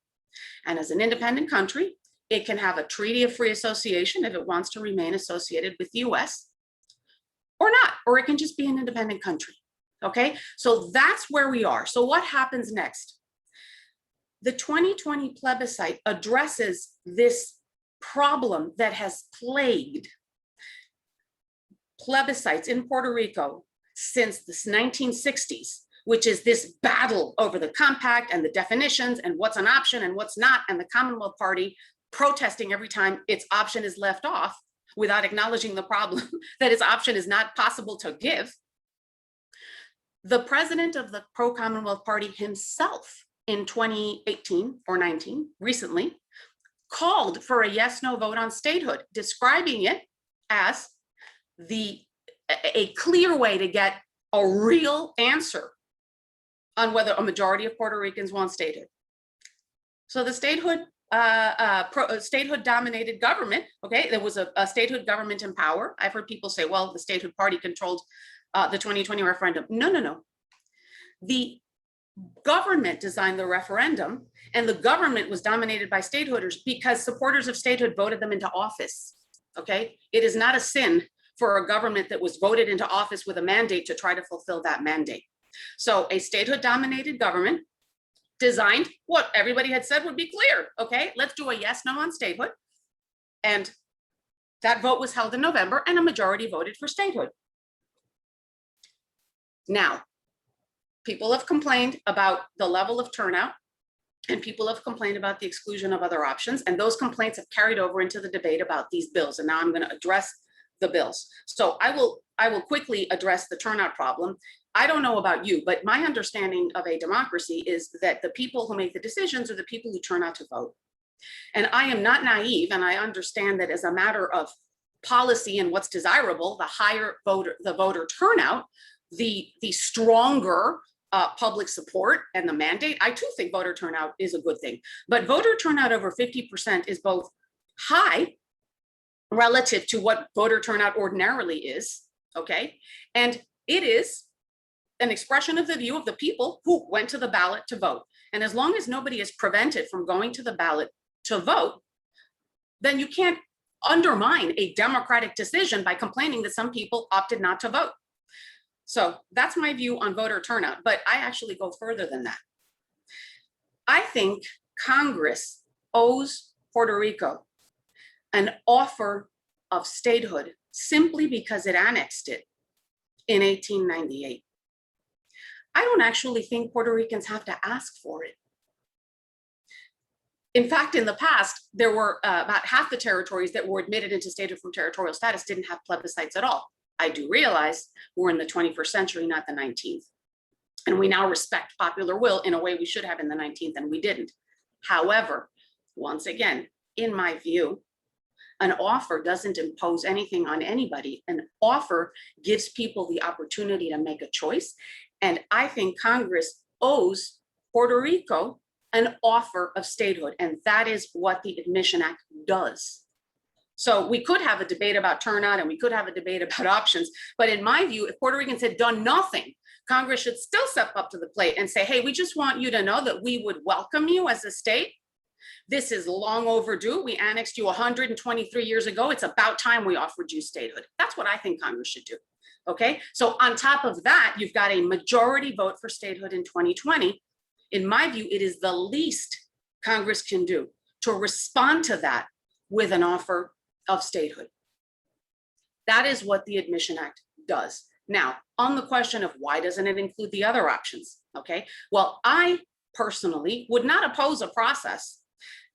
And as an independent country, it can have a treaty of free association if it wants to remain associated with the US, or not, or it can just be an independent country. Okay, so that's where we are. So what happens next? The 2020 plebiscite addresses this problem that has plagued plebiscites in Puerto Rico since the 1960s, which is this battle over the compact and the definitions and what's an option and what's not, and the Commonwealth Party protesting every time its option is left off. without acknowledging the problem that his option is not possible to give. The president of the pro-Commonwealth Party himself in 2018 or 19, recently, called for a yes/no vote on statehood, describing it as a clear way to get a real answer on whether a majority of Puerto Ricans want statehood. So the statehood dominated government, okay, there was a statehood government in power. I've heard people say, well, the statehood party controlled the 2020 referendum. No. The government designed the referendum, and the government was dominated by statehooders because supporters of statehood voted them into office, okay? It is not a sin for a government that was voted into office with a mandate to try to fulfill that mandate. So a statehood dominated government designed what everybody had said would be clear, okay? Let's do a yes/no on statehood. And that vote was held in November, and a majority voted for statehood. Now, people have complained about the level of turnout, and people have complained about the exclusion of other options, and those complaints have carried over into the debate about these bills. And now I'm going to address the bills. So I will quickly address the turnout problem. I don't know about you, but my understanding of a democracy is that the people who make the decisions are the people who turn out to vote. And I am not naive, and I understand that as a matter of policy and what's desirable, the higher the voter turnout, the stronger public support and the mandate. I too think voter turnout is a good thing, but voter turnout over 50% is both high relative to what voter turnout ordinarily is, okay? And it is an expression of the view of the people who went to the ballot to vote. And as long as nobody is prevented from going to the ballot to vote, then you can't undermine a democratic decision by complaining that some people opted not to vote. So that's my view on voter turnout, but I actually go further than that. I think Congress owes Puerto Rico an offer of statehood simply because it annexed it in 1898. I don't actually think Puerto Ricans have to ask for it. In fact, in the past, there were about half the territories that were admitted into statehood from territorial status didn't have plebiscites at all. I do realize we're in the 21st century, not the 19th. And we now respect popular will in a way we should have in the 19th, and we didn't. However, once again, in my view, an offer doesn't impose anything on anybody. An offer gives people the opportunity to make a choice. And I think Congress owes Puerto Rico an offer of statehood. And that is what the Admission Act does. So we could have a debate about turnout and we could have a debate about options. But in my view, if Puerto Ricans had done nothing, Congress should still step up to the plate and say, hey, we just want you to know that we would welcome you as a state. This is long overdue. We annexed you 123 years ago. It's about time we offered you statehood. That's what I think Congress should do. Okay, so on top of that, you've got a majority vote for statehood in 2020. In my view, it is the least Congress can do to respond to that with an offer of statehood. That is what the Admission Act does. Now, on the question of why doesn't it include the other options? Okay, well, I personally would not oppose a process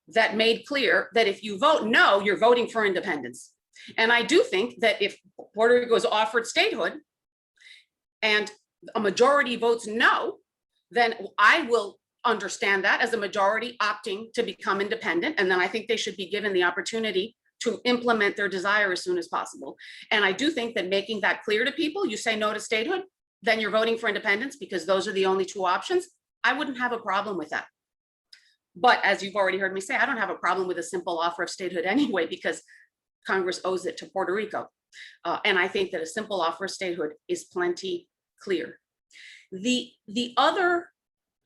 that made clear that if you vote no, you're voting for independence. And I do think that if Puerto Rico is offered statehood and a majority votes no, then I will understand that as a majority opting to become independent. And then I think they should be given the opportunity to implement their desire as soon as possible. And I do think that making that clear to people, you say no to statehood, then you're voting for independence because those are the only two options. I wouldn't have a problem with that. But as you've already heard me say, I don't have a problem with a simple offer of statehood anyway, because Congress owes it to Puerto Rico. And I think that a simple offer of statehood is plenty clear. The other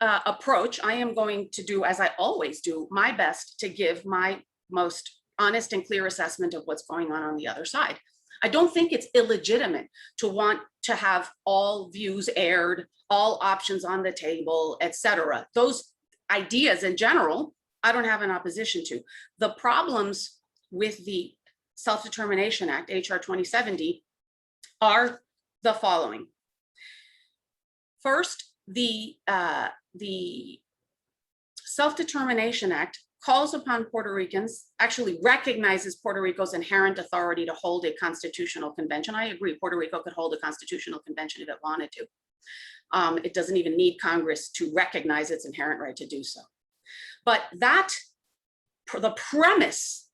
approach, I am going to do, as I always do, my best to give my most honest and clear assessment of what's going on the other side. I don't think it's illegitimate to want to have all views aired, all options on the table, etc. Those ideas in general, I don't have an opposition to. The problems with the Self-Determination Act, HR 2070, are the following. First, the Self-Determination Act calls upon Puerto Ricans, actually recognizes Puerto Rico's inherent authority to hold a constitutional convention. I agree, Puerto Rico could hold a constitutional convention if it wanted to. It doesn't even need Congress to recognize its inherent right to do so. But the premise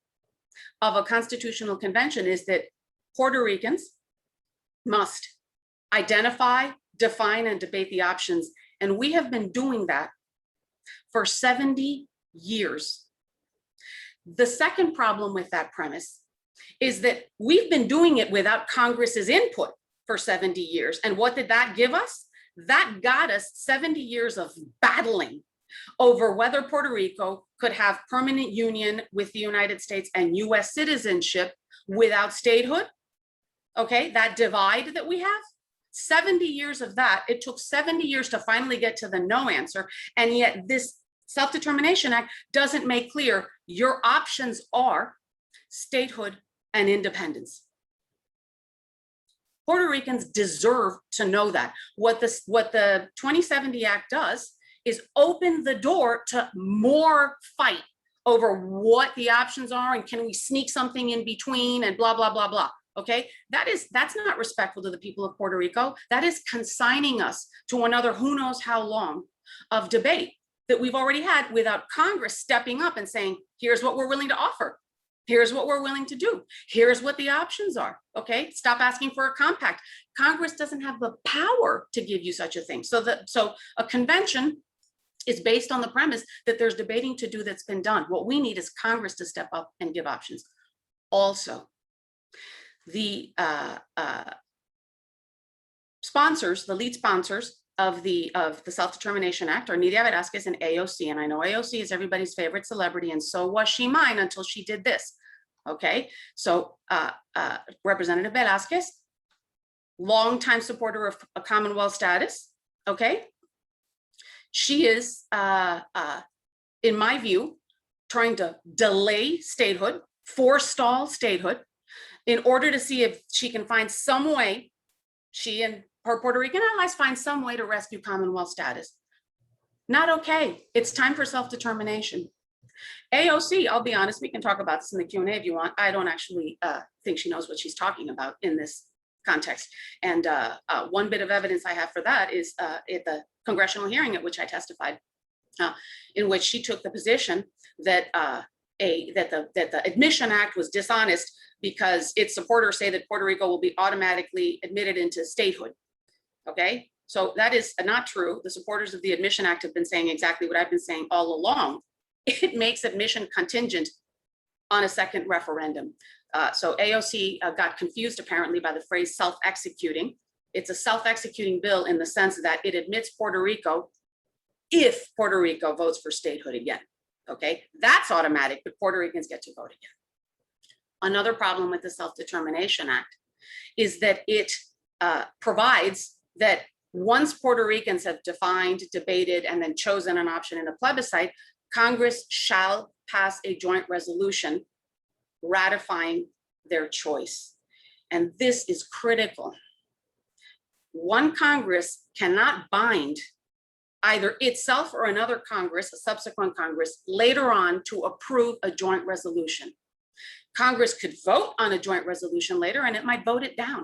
of a constitutional convention is that Puerto Ricans must identify, define, and debate the options. And we have been doing that for 70 years. The second problem with that premise is that we've been doing it without Congress's input for 70 years. And what did that give us? That got us 70 years of battling over whether Puerto Rico could have permanent union with the United States and US citizenship without statehood. Okay, that divide that we have, 70 years of that. It took 70 years to finally get to the no answer. And yet this Self-Determination Act doesn't make clear your options are statehood and independence. Puerto Ricans deserve to know that. What the 2070 Act does is open the door to more fight over what the options are and can we sneak something in between and blah, blah, blah, blah. Okay, that's not respectful to the people of Puerto Rico. That is consigning us to another who knows how long of debate that we've already had without Congress stepping up and saying, here's what we're willing to offer. Here's what we're willing to do. Here's what the options are. Okay, stop asking for a compact. Congress doesn't have the power to give you such a thing. So a convention is based on the premise that there's debating to do that's been done. What we need is Congress to step up and give options. Also, the sponsors, the lead sponsors of the Self-Determination Act are Nidia Velázquez and AOC. And I know AOC is everybody's favorite celebrity, and so was she mine until she did this. Okay, so Representative Velázquez, longtime supporter of a Commonwealth status. Okay, she is, in my view, trying to delay statehood, forestall statehood, in order to see if she can find some way, she and her Puerto Rican allies find some way to rescue Commonwealth status. Not okay. It's time for self-determination. AOC, I'll be honest, we can talk about this in the Q&A if you want. I don't actually think she knows what she's talking about in this context. And one bit of evidence I have for that is at the congressional hearing at which I testified, in which she took the position that the Admission Act was dishonest because its supporters say that Puerto Rico will be automatically admitted into statehood. Okay, so that is not true. The supporters of the Admission Act have been saying exactly what I've been saying all along. It makes admission contingent on a second referendum. So AOC got confused apparently by the phrase self-executing. It's a self-executing bill in the sense that it admits Puerto Rico if Puerto Rico votes for statehood again. Okay, that's automatic, but Puerto Ricans get to vote again. Another problem with the Self-Determination Act is that it provides that once Puerto Ricans have defined, debated, and then chosen an option in a plebiscite, Congress shall pass a joint resolution ratifying their choice. And this is critical. One Congress cannot bind either itself or another Congress, a subsequent Congress, later on to approve a joint resolution. Congress could vote on a joint resolution later and it might vote it down.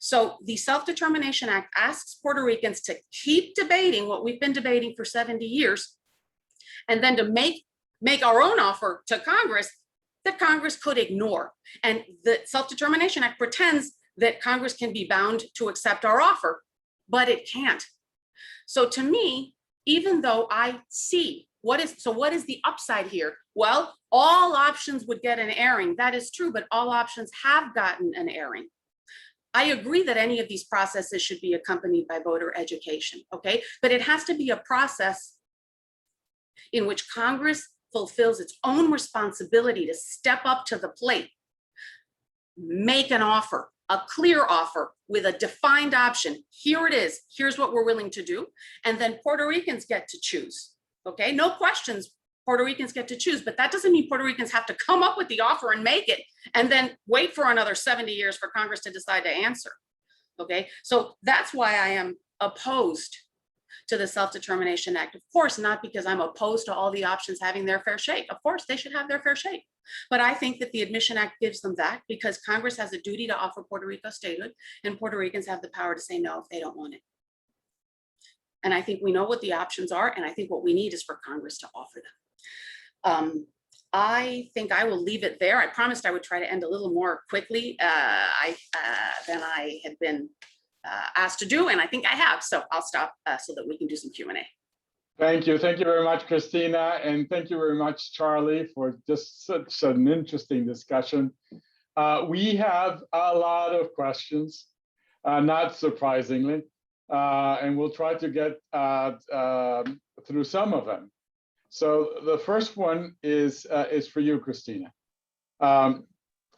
So the Self-Determination Act asks Puerto Ricans to keep debating what we've been debating for 70 years, and then to make our own offer to Congress that Congress could ignore. And the Self-Determination Act pretends that Congress can be bound to accept our offer, but it can't. So to me, even though I see what is the upside here? Well, all options would get an airing. That is true, but all options have gotten an airing. I agree that any of these processes should be accompanied by voter education, okay? But it has to be a process in which Congress fulfills its own responsibility to step up to the plate, make an offer, a clear offer with a defined option. Here it is, here's what we're willing to do. And then Puerto Ricans get to choose, okay? No questions, Puerto Ricans get to choose, but that doesn't mean Puerto Ricans have to come up with the offer and make it and then wait for another 70 years for Congress to decide to answer, okay? So that's why I am opposed to the Self-Determination Act. Of course, not because I'm opposed to all the options having their fair shake. Of course, they should have their fair shake. But I think that the Admission Act gives them that because Congress has a duty to offer Puerto Rico statehood, and Puerto Ricans have the power to say no if they don't want it. And I think we know what the options are, and I think what we need is for Congress to offer them. I think I will leave it there. I promised I would try to end a little more quickly than I had been asked to do, and I think I have. So I'll stop so that we can do some Q&A. Thank you. Thank you very much, Christina. And thank you very much, Charlie, for just such an interesting discussion. We have a lot of questions, not surprisingly, and we'll try to get through some of them. So the first one is for you, Christina.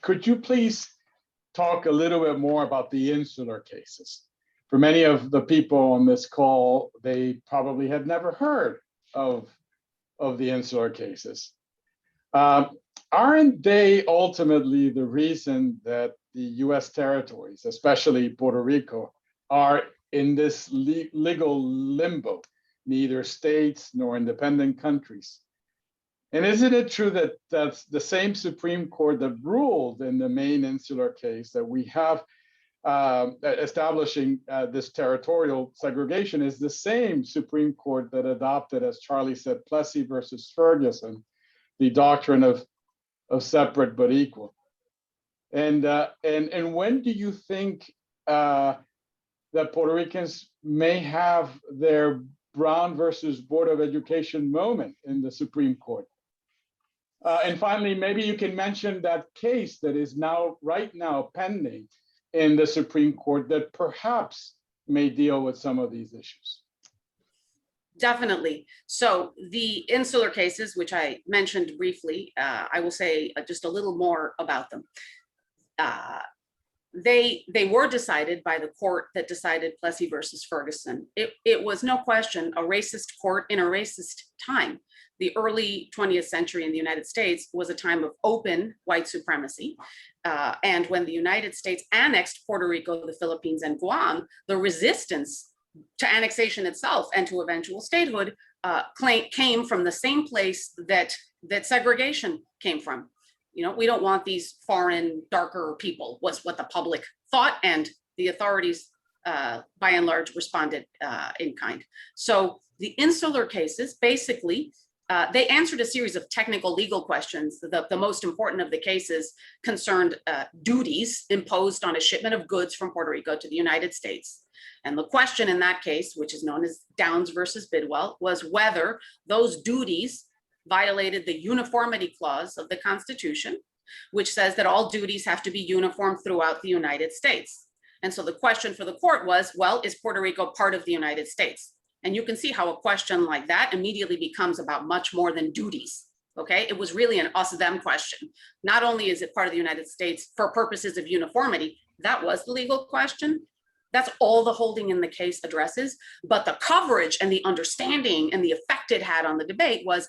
Could you please talk a little bit more about the insular cases? For many of the people on this call, they probably had never heard of the insular cases. Aren't they ultimately the reason that the US territories, especially Puerto Rico, are in this legal limbo? Neither states nor independent countries. And isn't it true that that's the same Supreme Court that ruled in the main insular case that we have establishing this territorial segregation is the same Supreme Court that adopted, as Charlie said, Plessy versus Ferguson, the doctrine of separate but equal. And when do you think that Puerto Ricans may have their Brown versus Board of Education moment in the Supreme Court? And finally, maybe you can mention that case that is right now pending in the Supreme Court that perhaps may deal with some of these issues. Definitely. So the insular cases, which I mentioned briefly, I will say just a little more about them. They were decided by the court that decided Plessy versus Ferguson. It was no question a racist court in a racist time. The early 20th century in the United States was a time of open white supremacy. And when the United States annexed Puerto Rico, the Philippines, and Guam, the resistance to annexation itself and to eventual statehood came from the same place that segregation came from. You know, we don't want these foreign, darker people, was what the public thought, and the authorities, by and large, responded in kind. So the insular cases, basically, they answered a series of technical legal questions. The most important of the cases concerned duties imposed on a shipment of goods from Puerto Rico to the United States. And the question in that case, which is known as Downs versus Bidwell, was whether those duties violated the uniformity clause of the Constitution, which says that all duties have to be uniform throughout the United States. And so the question for the court was, well, is Puerto Rico part of the United States? And you can see how a question like that immediately becomes about much more than duties. Okay, it was really an us-them question. Not only is it part of the United States for purposes of uniformity, that was the legal question. That's all the holding in the case addresses. But the coverage and the understanding and the effect it had on the debate was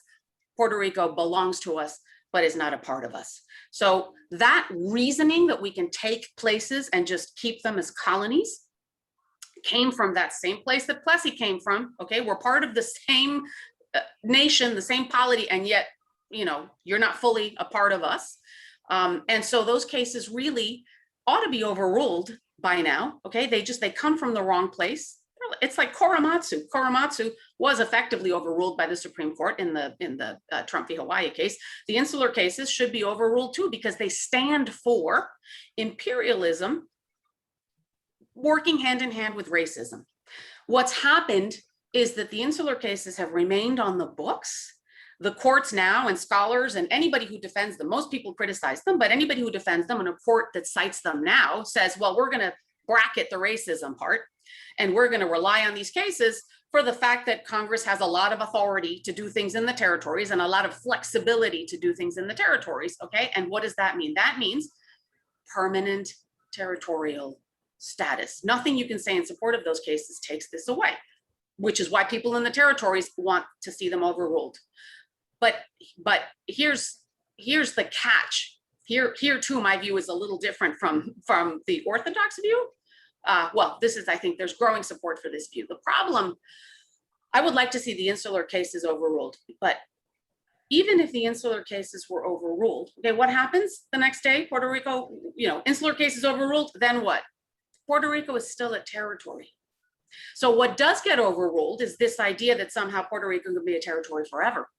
Puerto Rico belongs to us, but is not a part of us. So that reasoning that we can take places and just keep them as colonies came from that same place that Plessy came from. Okay, we're part of the same nation, the same polity, and yet, you know, you're not fully a part of us. And so those cases really ought to be overruled by now. Okay, they come from the wrong place. It's like Korematsu. Korematsu was effectively overruled by the Supreme Court in the Trump v. Hawaii case. The insular cases should be overruled too, because they stand for imperialism working hand in hand with racism. What's happened is that the insular cases have remained on the books. The courts now and scholars and anybody who defends them, most people criticize them, but anybody who defends them in a court that cites them now says, well, we're going to bracket the racism part, and we're going to rely on these cases for the fact that Congress has a lot of authority to do things in the territories and a lot of flexibility to do things in the territories. Okay, and what does that mean? That means permanent territorial status. Nothing you can say in support of those cases takes this away, which is why people in the territories want to see them overruled. But here's the catch. Here too, my view is a little different from the orthodox view. Well, I think there's growing support for this view. The problem I would like to see the Insular Cases overruled, but even if the Insular Cases were overruled, okay, what happens the next day? Puerto Rico, Insular Cases overruled, then what? Puerto Rico is still a territory. So what does get overruled is this idea that somehow Puerto Rico could be a territory forever,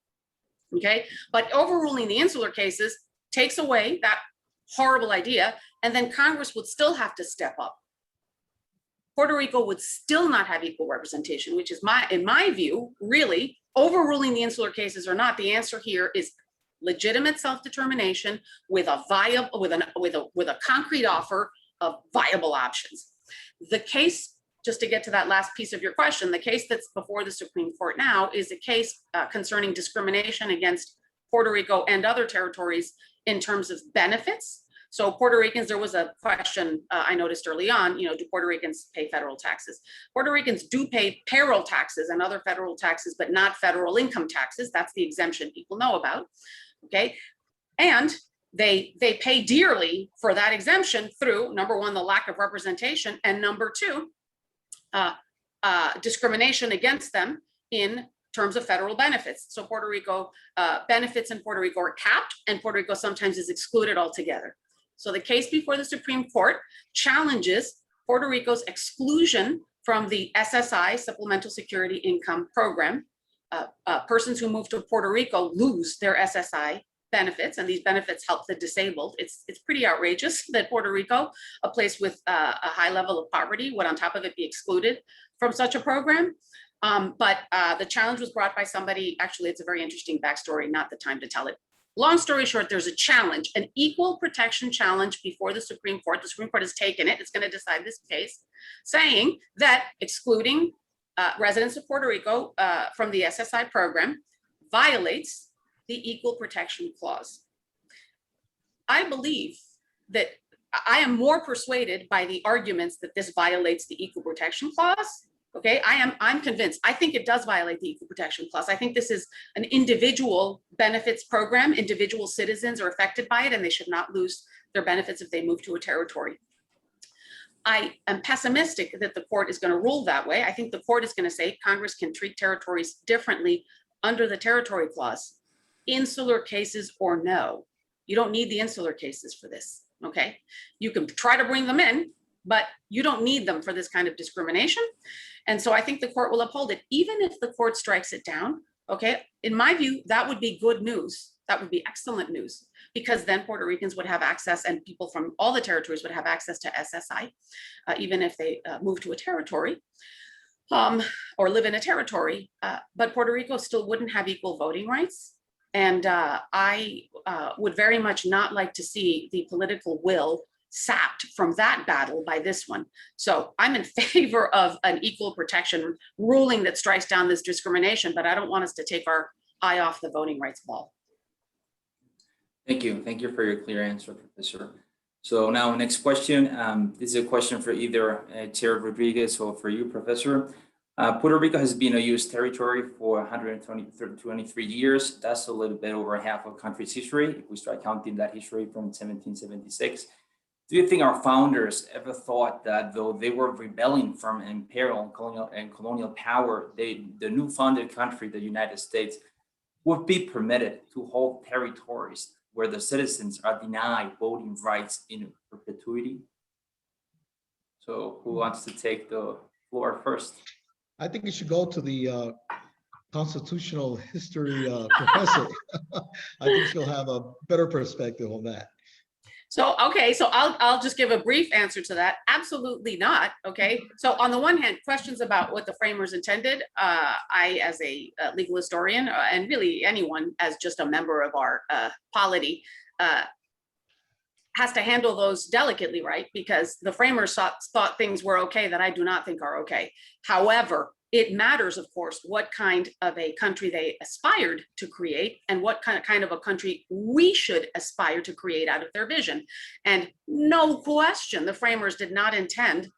okay? But overruling the Insular Cases takes away that horrible idea, and then Congress would still have to step up. Puerto Rico would still not have equal representation, which is in my view, really, overruling the Insular Cases or not, the answer here is legitimate self-determination with a viable, with a concrete offer of viable options. The case, just to get to that last piece of your question, the case that's before the Supreme Court now is a case concerning discrimination against Puerto Rico and other territories in terms of benefits. So Puerto Ricans, there was a question I noticed early on, do Puerto Ricans pay federal taxes? Puerto Ricans do pay payroll taxes and other federal taxes, but not federal income taxes. That's the exemption people know about, okay? And they pay dearly for that exemption through, number one, the lack of representation, and number two, discrimination against them in terms of federal benefits. So Puerto Rico, benefits in Puerto Rico are capped, and Puerto Rico sometimes is excluded altogether. So the case before the Supreme Court challenges Puerto Rico's exclusion from the SSI, Supplemental Security Income Program. Persons who move to Puerto Rico lose their SSI benefits, and these benefits help the disabled. It's pretty outrageous that Puerto Rico, a place with a high level of poverty, would on top of it be excluded from such a program. But the challenge was brought by somebody, actually, it's a very interesting backstory, not the time to tell it. Long story short, there's a challenge, an equal protection challenge before the Supreme Court. The Supreme Court has taken it, it's going to decide this case, saying that excluding residents of Puerto Rico from the SSI program violates the Equal Protection Clause. I believe that I am more persuaded by the arguments that this violates the Equal Protection Clause. Okay, I'm convinced. I think it does violate the Equal Protection Clause. I think this is an individual benefits program. Individual citizens are affected by it, and they should not lose their benefits if they move to a territory. I am pessimistic that the court is going to rule that way. I think the court is going to say Congress can treat territories differently under the Territory Clause. Insular cases or no. You don't need the Insular Cases for this, okay? You can try to bring them in, but you don't need them for this kind of discrimination. And so I think the court will uphold it, even if the court strikes it down, okay? In my view, that would be good news. That would be excellent news, because then Puerto Ricans would have access, and people from all the territories would have access to SSI, even if they move to a territory or live in a territory. But Puerto Rico still wouldn't have equal voting rights. And I would very much not like to see the political will sapped from that battle by this one. So I'm in favor of an equal protection ruling that strikes down this discrimination, but I don't want us to take our eye off the voting rights ball. Thank you. Thank you for your clear answer, Professor. So now next question. This is a question for either Chair Rodríguez or for you, Professor. Puerto Rico has been a U.S. territory for 123 years. That's a little bit over half of the country's history, if we start counting that history from 1776. Do you think our founders ever thought that though they were rebelling from imperial and colonial power, the new founded country, the United States, would be permitted to hold territories where the citizens are denied voting rights in perpetuity? So who wants to take the floor first? I think you should go to the constitutional history professor. I think she'll have a better perspective on that. So, okay, so I'll just give a brief answer to that. Absolutely not, okay? So on the one hand, questions about what the framers intended, I as a legal historian, and really anyone as just a member of our polity, has to handle those delicately, right? Because the framers thought things were okay that I do not think are okay. However, it matters, of course, what kind of a country they aspired to create and what kind of a country we should aspire to create out of their vision. And no question, the framers did not intend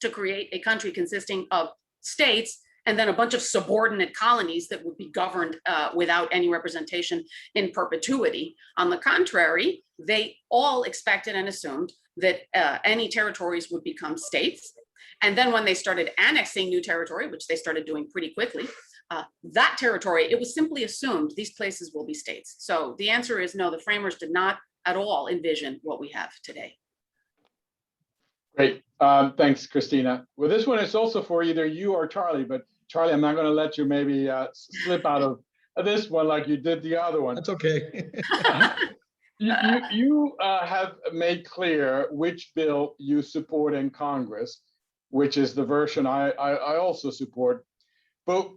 to create a country consisting of states and then a bunch of subordinate colonies that would be governed without any representation in perpetuity. On the contrary, they all expected and assumed that any territories would become states. And then when they started annexing new territory, which they started doing pretty quickly, that territory, it was simply assumed these places will be states. So the answer is no, the framers did not at all envision what we have today. Great. Thanks, Christina. Well, this one is also for either you or Charlie, but Charlie, I'm not going to let you maybe slip out of this one like you did the other one. That's okay. You have made clear which bill you support in Congress, which is the version I also support. But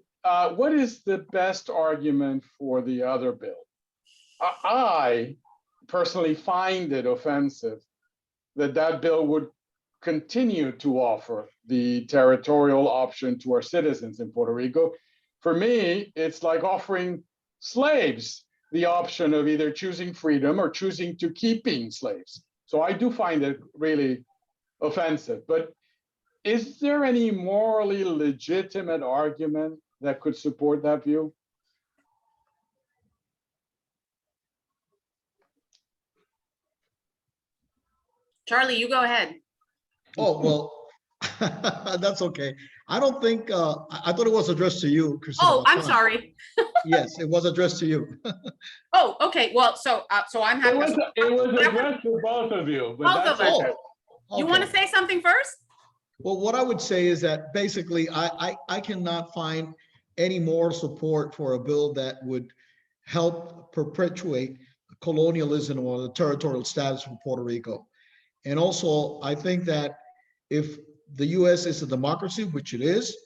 what is the best argument for the other bill? I personally find it offensive that that bill would continue to offer the territorial option to our citizens in Puerto Rico. For me, it's like offering slaves the option of either choosing freedom or choosing to keep being slaves. So I do find it really offensive. But is there any morally legitimate argument that could support that view? Charlie, you go ahead. Oh, well, that's okay. I don't think, I thought it was addressed to you, Christina. Oh, I'm sorry. Yes, it was addressed to you. Oh, okay. Well, so I'm happy. It was addressed to both of you, but Both that's of us. okay. You want to say something first? Well, what I would say is that basically I cannot find any more support for a bill that would help perpetuate colonialism or the territorial status of Puerto Rico. And also, I think that if the US is a democracy, which it is,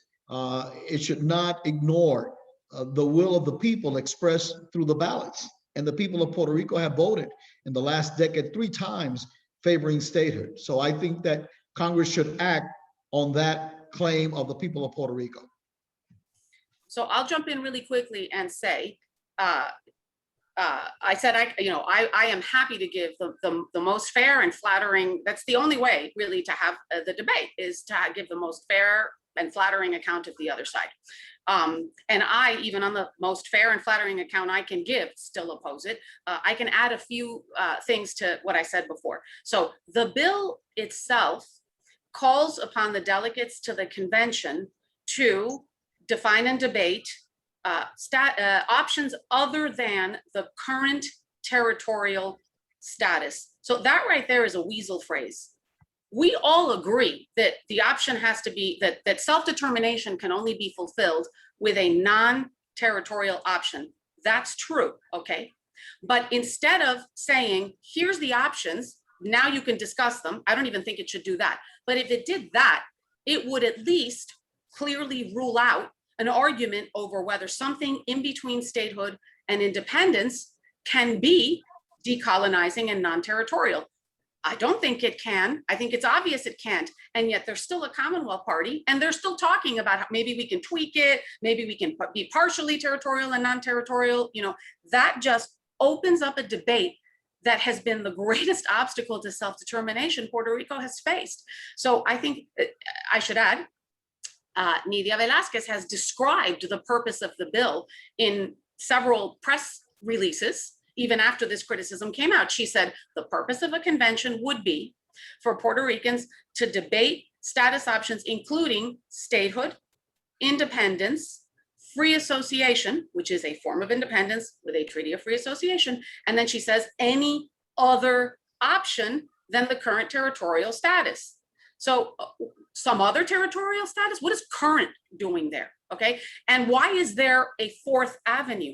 it should not ignore the will of the people expressed through the ballots. And the people of Puerto Rico have voted in the last decade 3 times favoring statehood. So I think that Congress should act on that claim of the people of Puerto Rico. So I'll jump in really quickly and say, I said, I am happy to give the most fair and flattering. That's the only way really to have the debate, is to give the most fair and flattering account of the other side. And I, even on the most fair and flattering account I can give, still oppose it. I can add a few things to what I said before. So the bill itself calls upon the delegates to the convention to define and debate options other than the current territorial status. So that right there is a weasel phrase. We all agree that the option has to be that self-determination can only be fulfilled with a non-territorial option. That's true, okay? But instead of saying, here's the options, now you can discuss them, I don't even think it should do that. But if it did that, it would at least clearly rule out an argument over whether something in between statehood and independence can be decolonizing and non-territorial. I don't think it can. I think it's obvious it can't. And yet there's still a Commonwealth party, and they're still talking about how maybe we can tweak it, maybe we can be partially territorial and non-territorial. You know, that just opens up a debate that has been the greatest obstacle to self-determination Puerto Rico has faced. So I think I should add, Nidia Velázquez has described the purpose of the bill in several press releases. Even after this criticism came out, she said the purpose of a convention would be for Puerto Ricans to debate status options, including statehood, independence, free association, which is a form of independence with a treaty of free association. And then she says any other option than the current territorial status. So some other territorial status, what is current doing there, okay? And why is there a fourth avenue?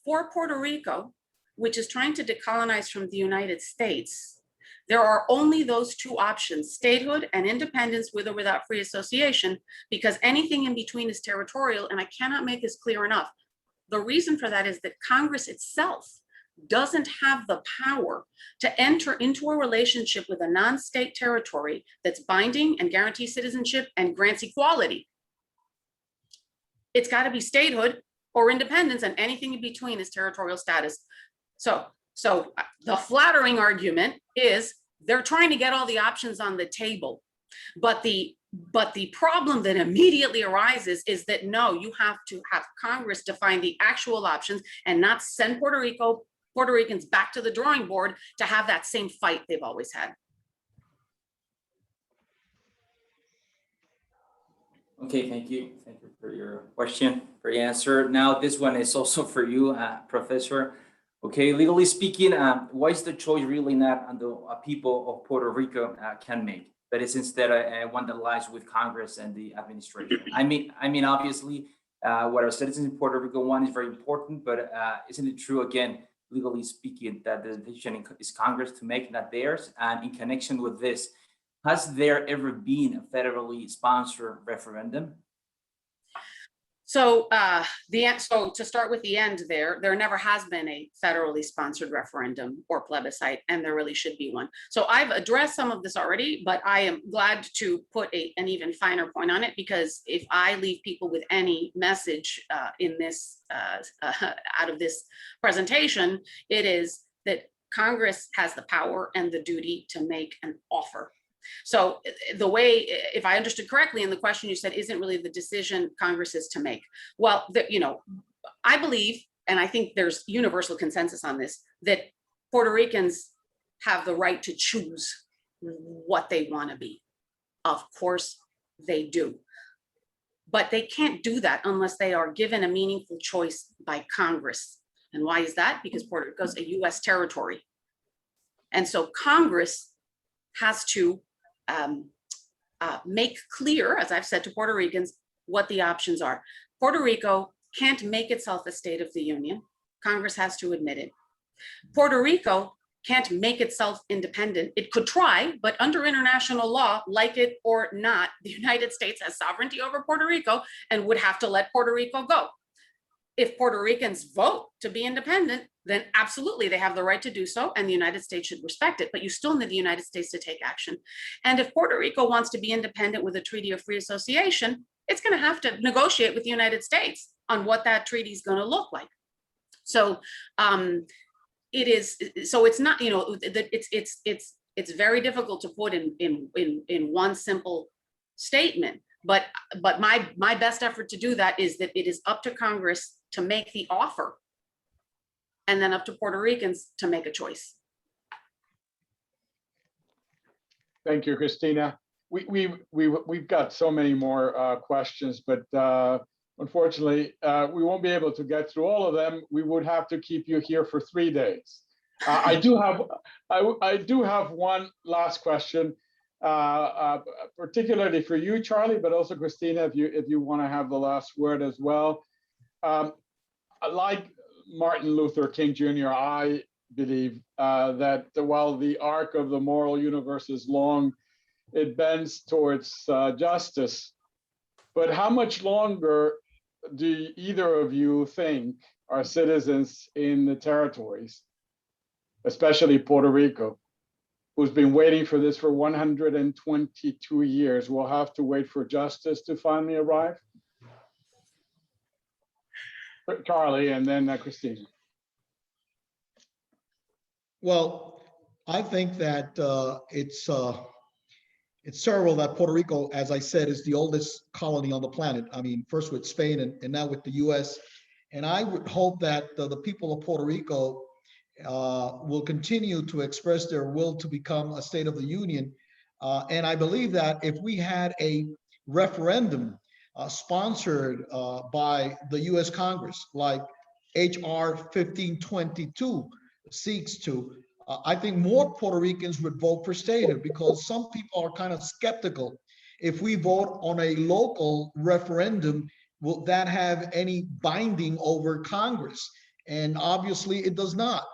For Puerto Rico, which is trying to decolonize from the United States, there are only those 2 options, statehood and independence with or without free association, because anything in between is territorial, and I cannot make this clear enough. The reason for that is that Congress itself doesn't have the power to enter into a relationship with a non-state territory that's binding and guarantees citizenship and grants equality. It's got to be statehood or independence, and anything in between is territorial status. So the flattering argument is they're trying to get all the options on the table, but the problem that immediately arises is that no, you have to have Congress define the actual options and not send Puerto Ricans back to the drawing board to have that same fight they've always had. Okay, thank you. Thank you for your question, for your answer. Now, this one is also for you, Professor. Okay, legally speaking, why is the choice really not on the people of Puerto Rico can make, but it's instead one that lies with Congress and the administration? I mean, obviously, what our citizens in Puerto Rico want is very important, but isn't it true, again, legally speaking, that the decision is Congress to make, not theirs? And in connection with this, has there ever been a federally sponsored referendum? So so to start with the end there never has been a federally sponsored referendum or plebiscite, and there really should be one. So I've addressed some of this already, but I am glad to put an even finer point on it, because if I leave people with any message in this out of this presentation, it is that Congress has the power and the duty to make an offer. So the way, if I understood correctly in the question, you said, isn't really the decision Congress is to make. Well, I believe, and I think there's universal consensus on this, that Puerto Ricans have the right to choose what they want to be. Of course they do. But they can't do that unless they are given a meaningful choice by Congress. And why is that? Because Puerto Rico is a US territory. And so Congress has to make clear, as I've said to Puerto Ricans, what the options are. Puerto Rico can't make itself a state of the union. Congress has to admit it. Puerto Rico can't make itself independent. It could try, but under international law, like it or not, the United States has sovereignty over Puerto Rico and would have to let Puerto Rico go. If Puerto Ricans vote to be independent, then absolutely they have the right to do so, and the United States should respect it, but you still need the United States to take action. And if Puerto Rico wants to be independent with a treaty of free association, it's going to have to negotiate with the United States on what that treaty is going to look like. So it's not, it's very difficult to put in one simple statement. But my best effort to do that is that it is up to Congress to make the offer, and then up to Puerto Ricans to make a choice. Thank you, Christina. We've got so many more questions, but unfortunately, we won't be able to get through all of them. We would have to keep you here for 3 days. I do have one last question, particularly for you, Charlie, but also Christina, if you want to have the last word as well. Like Martin Luther King Jr., I believe that while the arc of the moral universe is long, it bends towards justice. But how much longer do either of you think our citizens in the territories, especially Puerto Rico, who's been waiting for this for 122 years, will have to wait for justice to finally arrive? Charlie, and then Christina. Well, I think that it's terrible that Puerto Rico, as I said, is the oldest colony on the planet. I mean, first with Spain and now with the US. And I would hope that the people of Puerto Rico will continue to express their will to become a state of the union. And I believe that if we had a referendum sponsored by the US Congress, like HR 1522 seeks to, I think more Puerto Ricans would vote for statehood, because some people are kind of skeptical. If we vote on a local referendum, will that have any binding over Congress? And obviously it does not.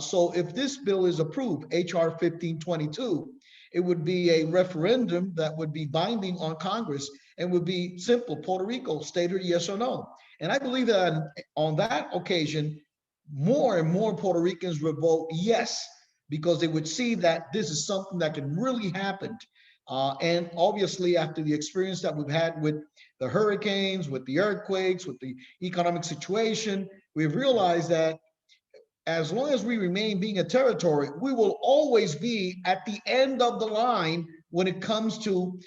So if this bill is approved, HR 1522, it would be a referendum that would be binding on Congress and would be simple: Puerto Rico, statehood, yes or no. And I believe that on that occasion, more and more Puerto Ricans would vote yes, because they would see that this is something that can really happen. And obviously, after the experience that we've had with the hurricanes, with the earthquakes, with the economic situation, we've realized that as long as we remain being a territory, we will always be at the end of the line when it comes to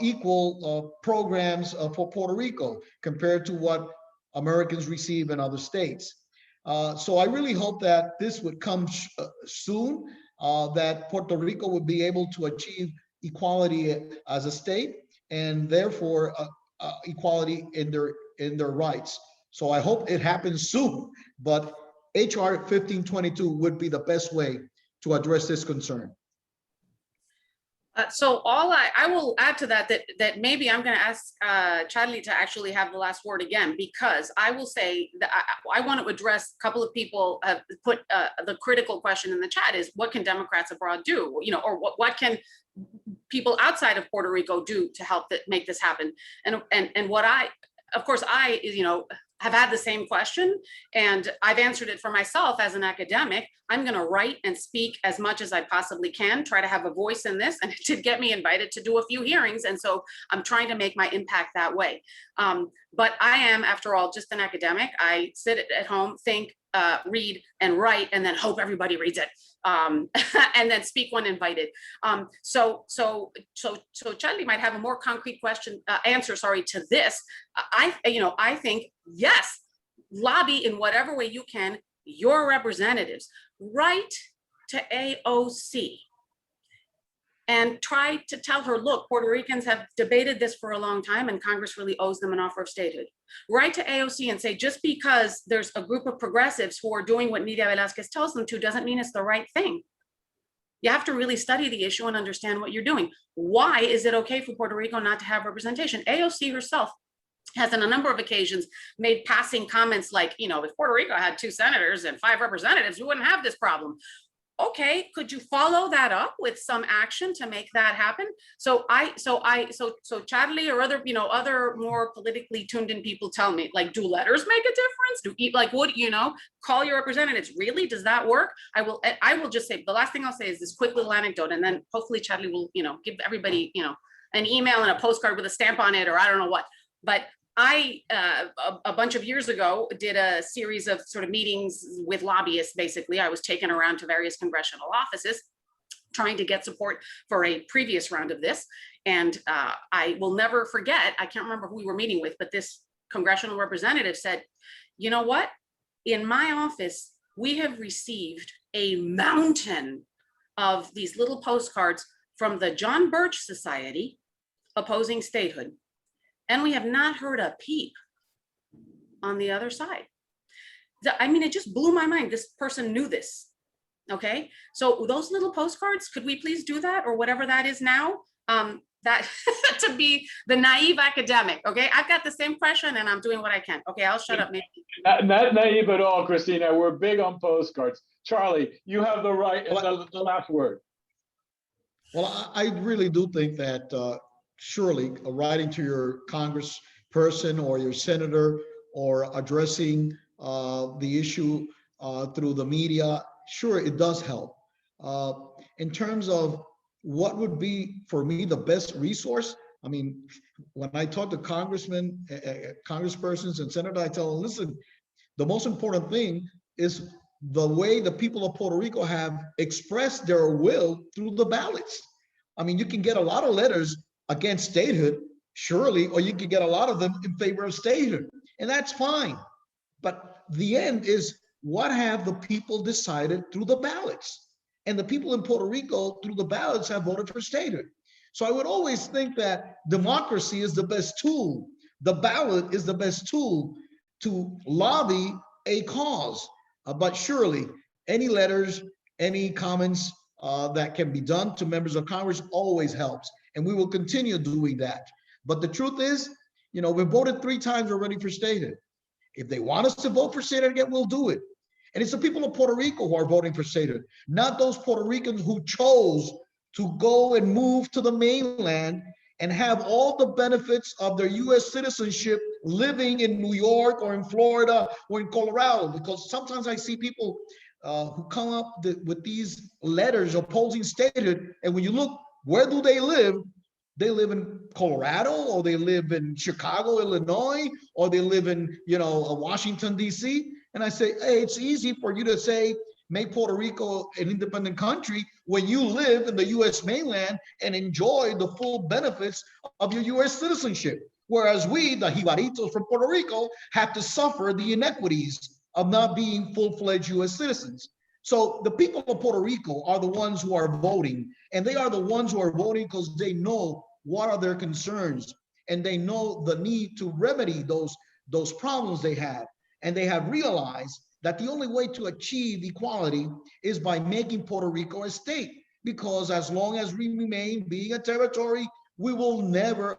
equal programs for Puerto Rico compared to what Americans receive in other states. So I really hope that this would come soon, that Puerto Rico would be able to achieve equality as a state, and therefore equality in their rights. So I hope it happens soon, but HR 1522 would be the best way to address this concern. So I will add to that, that maybe I'm going to ask Charlie to actually have the last word again, because I will say that I want to address, a couple of people have put the critical question in the chat is, what can Democrats abroad do? You know, or what can people outside of Puerto Rico do to help make this happen? And what of course, you know, have had the same question, and I've answered it for myself as an academic. I'm going to write and speak as much as I possibly can, try to have a voice in this, and it did get me invited to do a few hearings. And so I'm trying to make my impact that way. But I am, after all, just an academic. I sit at home, think, read, and write, and then hope everybody reads it. And then speak when invited. So Charlie might have a more concrete answer to this. I think, yes, lobby in whatever way you can, your representatives, write to AOC and try to tell her, look, Puerto Ricans have debated this for a long time and Congress really owes them an offer of statehood. Write to AOC and say, just because there's a group of progressives who are doing what Nidia Velázquez tells them to doesn't mean it's the right thing. You have to really study the issue and understand what you're doing. Why is it okay for Puerto Rico not to have representation? AOC herself has on a number of occasions made passing comments like, you know, if Puerto Rico had 2 senators and 5 representatives, we wouldn't have this problem. Okay, could you follow that up with some action to make that happen? So Charlie or other, other more politically tuned in people tell me, like, do letters make a difference? Call your representatives. Really, does that work? I will just say, the last thing I'll say is this quick little anecdote, and then hopefully Charlie will, give everybody, an email and a postcard with a stamp on it, or I don't know what. But I, a bunch of years ago, did a series of sort of meetings with lobbyists. Basically, I was taken around to various congressional offices trying to get support for a previous round of this. And I will never forget, I can't remember who we were meeting with, but this congressional representative said, you know what? In my office, we have received a mountain of these little postcards from the John Birch Society opposing statehood. And we have not heard a peep on the other side. I mean, it just blew my mind. This person knew this. Okay, so those little postcards, could we please do that, or whatever that is now? That to be the naive academic. Okay, I've got the same question and I'm doing what I can. Okay, I'll shut up. Not naive at all, Christina. We're big on postcards. Charlie, you have the right, the last word. Well, I really do think that surely writing to your congressperson or your senator or addressing the issue through the media, sure, it does help. In terms of what would be, for me, the best resource, I mean, when I talk to congressmen, congresspersons and senators, I tell them, listen, the most important thing is the way the people of Puerto Rico have expressed their will through the ballots. I mean, you can get a lot of letters against statehood, surely, or you can get a lot of them in favor of statehood, and that's fine. But the end is, what have the people decided through the ballots? And the people in Puerto Rico, through the ballots, have voted for statehood. So I would always think that democracy is the best tool. The ballot is the best tool to lobby a cause. But surely, any letters, any comments that can be done to members of Congress always helps. And we will continue doing that. But the truth is, we voted 3 times already for statehood. If they want us to vote for statehood again, we'll do it. And it's the people of Puerto Rico who are voting for statehood, not those Puerto Ricans who chose to go and move to the mainland and have all the benefits of their US citizenship living in New York or in Florida or in Colorado. Because sometimes I see people who come up with these letters opposing statehood, and when you look, where do they live? They live in Colorado, or they live in Chicago, Illinois, or they live in, Washington, D.C. And I say, hey, it's easy for you to say, make Puerto Rico an independent country when you live in the U.S. mainland and enjoy the full benefits of your U.S. citizenship. Whereas we, the Jibaritos from Puerto Rico, have to suffer the inequities of not being full-fledged U.S. citizens. So the people of Puerto Rico are the ones who are voting, and they are the ones who are voting because they know what are their concerns. and they know the need to remedy those problems they have. And they have realized that the only way to achieve equality is by making Puerto Rico a state, because as long as we remain being a territory, we will never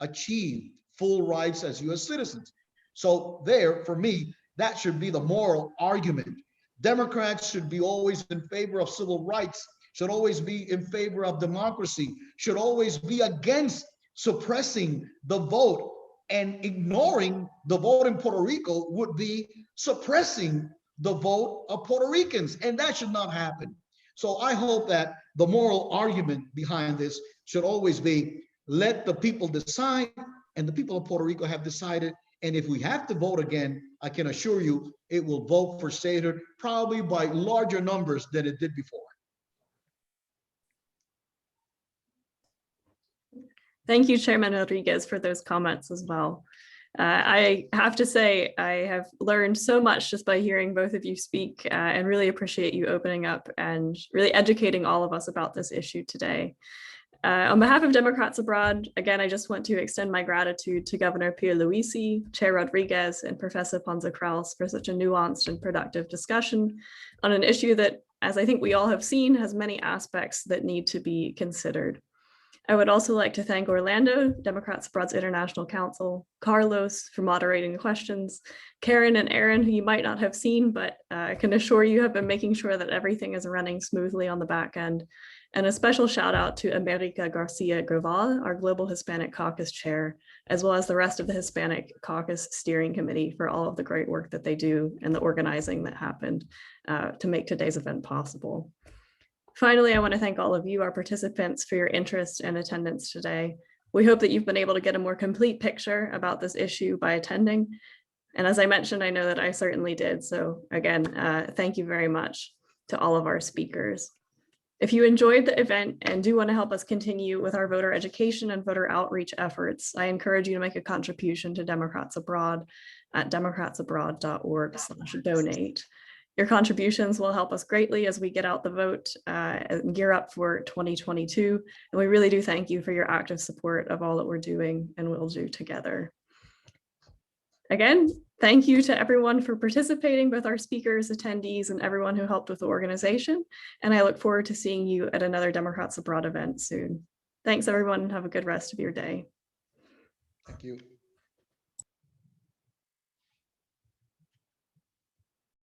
achieve full rights as US citizens. So there, for me, that should be the moral argument. Democrats should be always in favor of civil rights, should always be in favor of democracy, should always be against suppressing the vote, and ignoring the vote in Puerto Rico would be suppressing the vote of Puerto Ricans, and that should not happen. So I hope that the moral argument behind this should always be, let the people decide, and the people of Puerto Rico have decided. And if we have to vote again, I can assure you it will vote for statehood, probably by larger numbers than it did before. Thank you, Chairman Rodríguez, for those comments as well. I have to say, I have learned so much just by hearing both of you speak, and really appreciate you opening up and really educating all of us about this issue today. On behalf of Democrats Abroad, again, I just want to extend my gratitude to Governor Pierluisi, Chair Rodríguez, and Professor Ponsa-Kraus for such a nuanced and productive discussion on an issue that, as I think we all have seen, has many aspects that need to be considered. I would also like to thank Orlando, Democrats Abroad's International Counsel, Carlos for moderating the questions, Karen and Aaron, who you might not have seen, but I can assure you have been making sure that everything is running smoothly on the back end. And a special shout out to America Garcia Groval, our Global Hispanic Caucus Chair, as well as the rest of the Hispanic Caucus Steering Committee for all of the great work that they do and the organizing that happened to make today's event possible. Finally, I want to thank all of you, our participants, for your interest and attendance today. We hope that you've been able to get a more complete picture about this issue by attending. And as I mentioned, I know that I certainly did. So again, thank you very much to all of our speakers. If you enjoyed the event and do want to help us continue with our voter education and voter outreach efforts, I encourage you to make a contribution to Democrats Abroad at democratsabroad.org/donate. Your contributions will help us greatly as we get out the vote and gear up for 2022. And we really do thank you for your active support of all that we're doing and will do together. Again, thank you to everyone for participating, both our speakers, attendees, and everyone who helped with the organization. And I look forward to seeing you at another Democrats Abroad event soon. Thanks, everyone, and have a good rest of your day. Thank you.